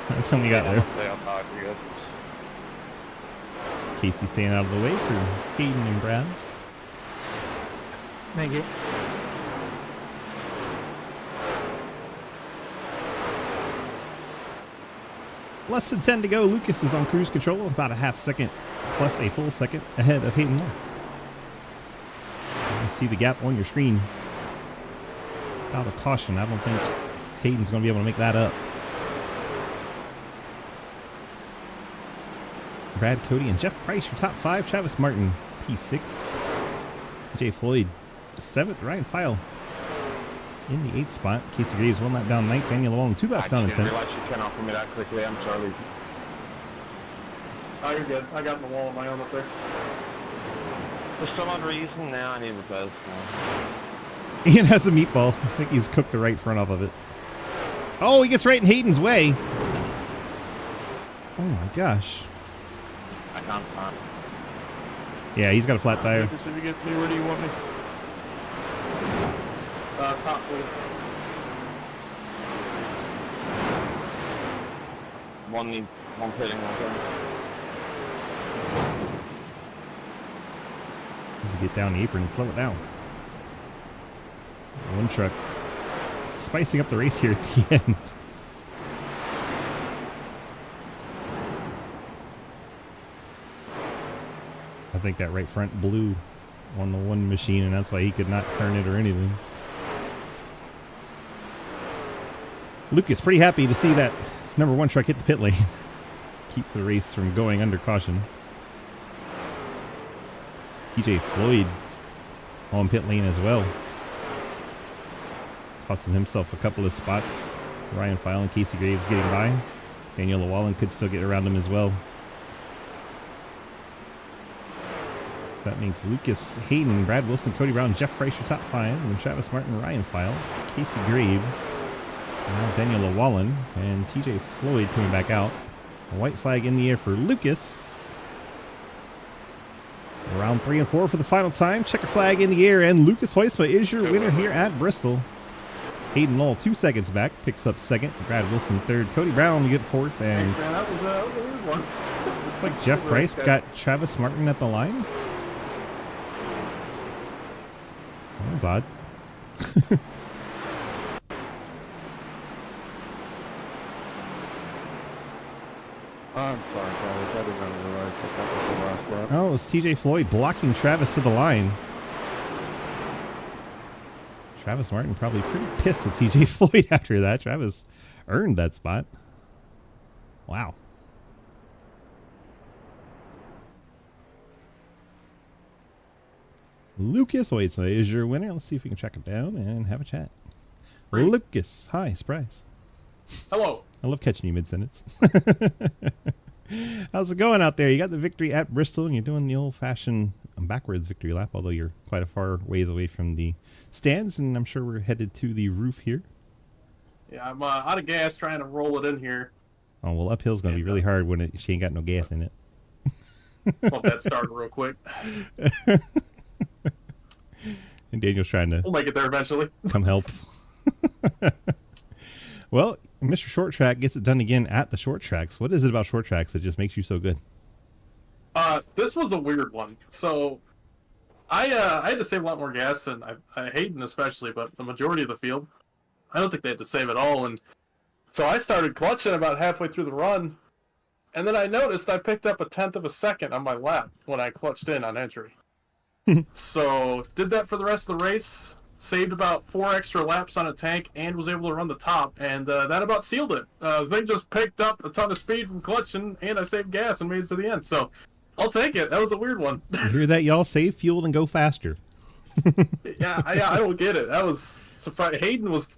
That's how we got there. Stay on top, you're good. Casey staying out of the way for Hayden and Brad. Thank you. Less than 10 to go. Lucas is on cruise control, about a half second plus a full second ahead of Hayden Law. You see the gap on your screen. Without a caution, I don't think Hayden's going to be able to make that up. Brad, Cody, and Jeff Price, your top 5. Travis Martin, P6. Jay Floyd, 7th. Ryan File in the 8th spot. Casey Graves 1 lap down 9th. Daniel Wallen 2 laps down in 10th. I didn't realize you turned off for me that quickly. I'm sorry. Oh, you're good. I got in the wall on my own up there. For some odd reason, now I need a buzz. Ian has a meatball. I think he's cooked the right front off of it. Oh, he gets right in Hayden's way. Oh my gosh. I can't find. Yeah, he's got a flat tire. Lucas, if you get me, where do you want me? Top, please. One pitting, one pitting. Let's get down the apron and slow it down. One truck spicing up the race here at the end. I think that right front blew on the one machine, and that's why he could not turn it or anything. Lucas pretty happy to see that number 1 truck hit the pit lane. Keeps the race from going under caution. TJ Floyd on pit lane as well, costing himself a couple of spots. Ryan File and Casey Graves getting by. Daniel Llewellyn could still get around him as well. So that makes Lucas Hayden, Brad Wilson, Cody Brown, Jeff Price your top 5, and Travis Martin, Ryan File, Casey Graves, now Daniel Llewellyn, and TJ Floyd coming back out. A white flag in the air for Lucas. Round 3 and 4 for the final time. Checker flag in the air, and Lucas Hoisma is your winner here at Bristol. Hayden Lowell 2 seconds back, picks up second. Brad Wilson third. Cody Brown you get fourth, and Man, that was a weird one. looks like Jeff Price got Travis Martin at the line. That was odd. I'm sorry, guys. I didn't realize that was the last lap. Oh, it was TJ Floyd blocking Travis to the line. Travis Martin probably pretty pissed at TJ Floyd after that. Travis earned that spot. Wow. Lucas Hoisma is your winner. Let's see if we can track him down and have a chat. Great. Lucas, hi, surprise. Hello. I love catching you mid-sentence. How's it going out there? You got the victory at Bristol, and you're doing the old-fashioned backwards victory lap, although you're quite a far ways away from the stands, and I'm sure we're headed to the roof here. Yeah, I'm out of gas trying to roll it in here. Oh, well, uphill's going to be really hard when she ain't got no gas in it. Hope that started real quick. And Daniel's trying to We'll make it there eventually. come help. Well, Mr. Short Track gets it done again at the short tracks. What is it about short tracks that just makes you so good? This was a weird one. So, I had to save a lot more gas than I Hayden especially, but the majority of the field, I don't think they had to save at all. And so I started clutching about halfway through the run, and then I noticed I picked up 1/10 of a second on my lap when I clutched in on entry. So did that for the rest of the race. Saved about 4 extra laps on a tank and was able to run the top, and that about sealed it. They just picked up a ton of speed from clutching, and I saved gas and made it to the end. So I'll take it. That was a weird one. You hear that, y'all? Save fuel and go faster. Yeah, I don't get it. That was surprising. Hayden was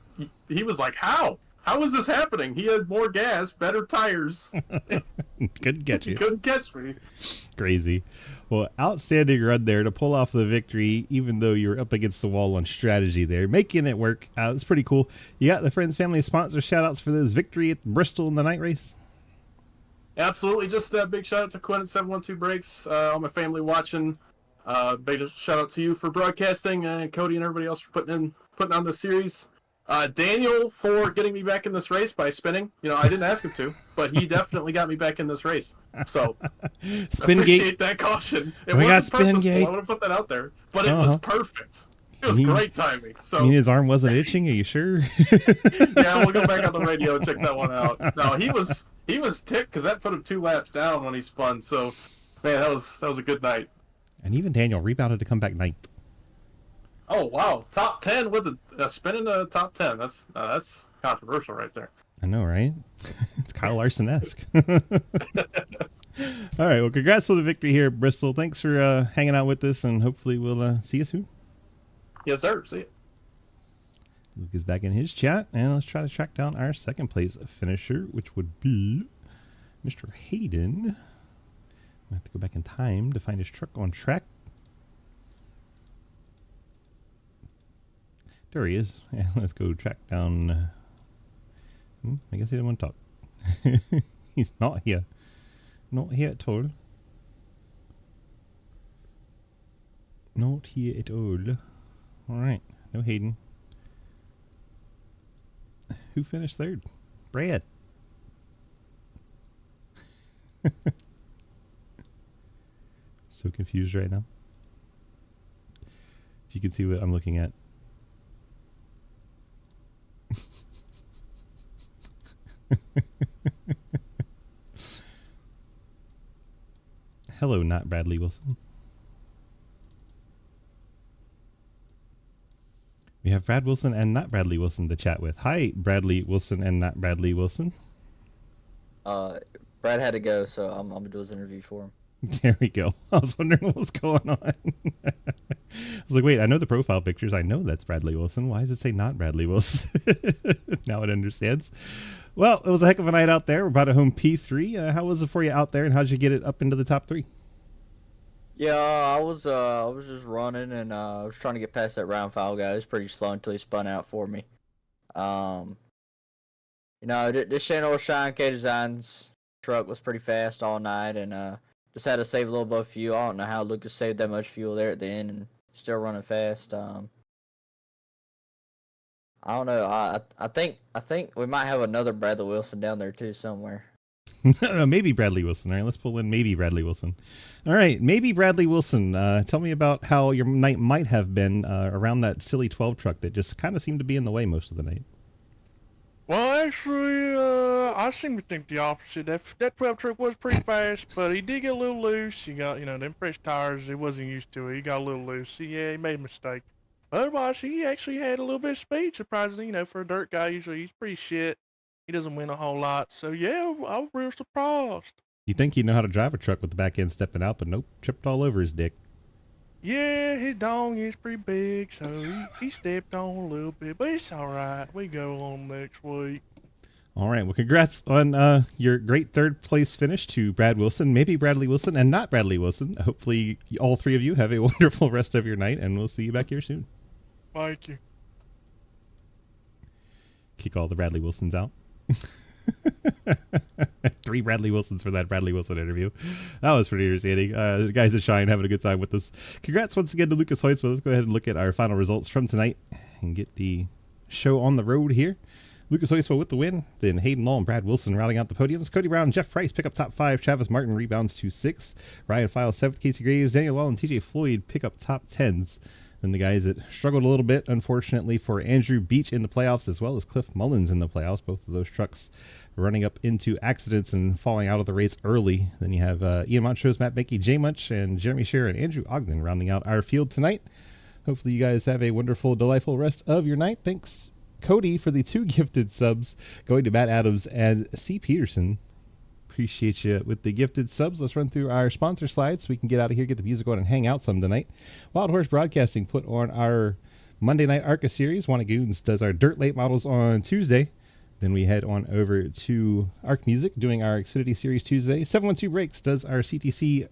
like, how? How is this happening? He had more gas, better tires. Couldn't catch He you. couldn't catch me. Crazy. Well, outstanding run there to pull off the victory, even though you were up against the wall on strategy there. Making it work. It was pretty cool. You got the friends, family, sponsors, shout-outs for this victory at Bristol in the night race? Absolutely. Just that big shout out to Quinn at 712 Brakes. All my family watching. Big shout out to you for broadcasting, and Cody and everybody else for putting on the series. Daniel for getting me back in this race by spinning. You know, I didn't ask him to, but he definitely got me back in this race. So appreciate that caution. It wasn't purposeful. I want to put that out there, but it was perfect. It was great timing. So you mean his arm wasn't itching? Are you sure? Yeah, we'll go back on the radio and check that one out. No, he was ticked because that put him 2 laps down when he spun. So man, that was a good night. And even Daniel rebounded to come back 9th. Oh wow, top 10 with a spin in the top 10. That's controversial right there. I know, right? It's Kyle Larson-esque. All right, well, congrats on the victory here at Bristol. Thanks for hanging out with us, and hopefully we'll see you soon. Yes, sir. See ya. Luke is back in his chat, and let's try to track down our second place finisher, which would be Mr. Hayden. I have to go back in time to find his truck on track. There he is. Yeah, let's go track down. I guess he didn't want to talk. He's not here. Not here at all. Not here at all. Alright. No Hayden. Who finished third? Brad. So confused right now. If you can see what I'm looking at. Hello, not Bradley Wilson. We have Brad Wilson and not Bradley Wilson to chat with. Hi, Bradley Wilson and not Bradley Wilson. Brad had to go, so I'm gonna do his interview for him. There we go. I was wondering what was going on. I was like, wait, I know the profile pictures. I know that's Bradley Wilson. Why does it say not Bradley Wilson? Now it understands. Well, it was a heck of a night out there. We're about at home P3. How was it for you out there, and how did you get it up into the top 3? Yeah, I was just running and I was trying to get past that round foul guy. It was pretty slow until he spun out for me. This Channel Shine K Designs truck was pretty fast all night and just had to save a little bit of fuel. I don't know how Lucas saved that much fuel there at the end and still running fast. I don't know. I think we might have another Bradley Wilson down there too somewhere. I don't know, maybe Bradley Wilson. All right, let's pull in maybe Bradley Wilson. All right, maybe Bradley Wilson. Tell me about how your night might have been around that silly 12 truck that just kind of seemed to be in the way most of the night. Well, actually, I seem to think the opposite. That 12 truck was pretty fast, but he did get a little loose. He got, them fresh tires. He wasn't used to it. He got a little loose. He made a mistake. Otherwise, he actually had a little bit of speed, surprisingly. For a dirt guy, usually he's pretty shit. He doesn't win a whole lot. So, yeah, I was real surprised. You think you know how to drive a truck with the back end stepping out, but nope, tripped all over his dick. Yeah, his dong is pretty big, so he stepped on a little bit, but it's all right. We go on next week. All right, well, congrats on your great third place finish to Brad Wilson, maybe Bradley Wilson, and not Bradley Wilson. Hopefully all three of you have a wonderful rest of your night, and we'll see you back here soon. Thank you. Kick all the Bradley Wilsons out. 3 Bradley Wilsons for that Bradley Wilson interview. That was pretty entertaining. The guys at Shine having a good time with us. Congrats once again to Lucas Hoyts. But let's go ahead and look at our final results from tonight and get the show on the road here. Lucas Hoytswell with the win. Then Hayden Law and Brad Wilson rounding out the podiums. Cody Brown, Jeff Price pick up top 5. Travis Martin rebounds to 6th. Ryan Files 7th. Casey Graves, Daniel Law, and TJ Floyd pick up top 10s. Then the guys that struggled a little bit, unfortunately, for Andrew Beach in the playoffs, as well as Cliff Mullins in the playoffs. Both of those trucks running up into accidents and falling out of the race early. Then you have Ian Montrose, Matt Becky, Jay Munch, and Jeremy Scherer and Andrew Ogden rounding out our field tonight. Hopefully you guys have a wonderful, delightful rest of your night. Thanks, Cody, for the 2 gifted subs going to Matt Adams and C. Peterson. Appreciate you with the gifted subs. Let's run through our sponsor slides so we can get out of here, get the music on, and hang out some tonight. Wild Horse Broadcasting put on our Monday Night ARCA series. Wannagoons does our Dirt Late models on Tuesday. Then we head on over to Arc Music doing our Xfinity Series Tuesday. 712 Brakes does our CTC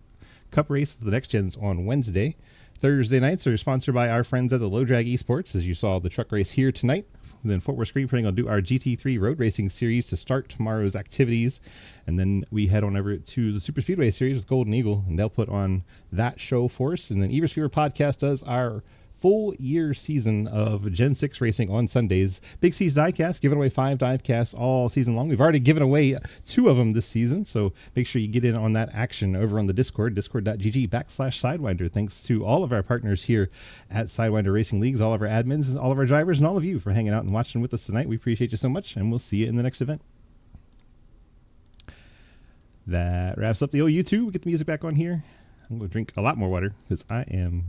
Cup race of the Next Gens on Wednesday. Thursday nights are sponsored by our friends at the Low Drag Esports, as you saw the truck race here tonight. Then Fort Worth Screen Printing will do our GT3 Road Racing Series to start tomorrow's activities. And then we head on over to the Super Speedway Series with Golden Eagle, and they'll put on that show for us. And then Evers Fever Podcast does our full year season of Gen 6 racing on Sundays. Big C's Diecast, giving away 5 Divecasts all season long. We've already given away 2 of them this season, so make sure you get in on that action over on the Discord, discord.gg/Sidewinder. Thanks to all of our partners here at Sidewinder Racing Leagues, all of our admins, all of our drivers, and all of you for hanging out and watching with us tonight. We appreciate you so much, and we'll see you in the next event. That wraps up the old YouTube. We'll get the music back on here. I'm going to drink a lot more water because I am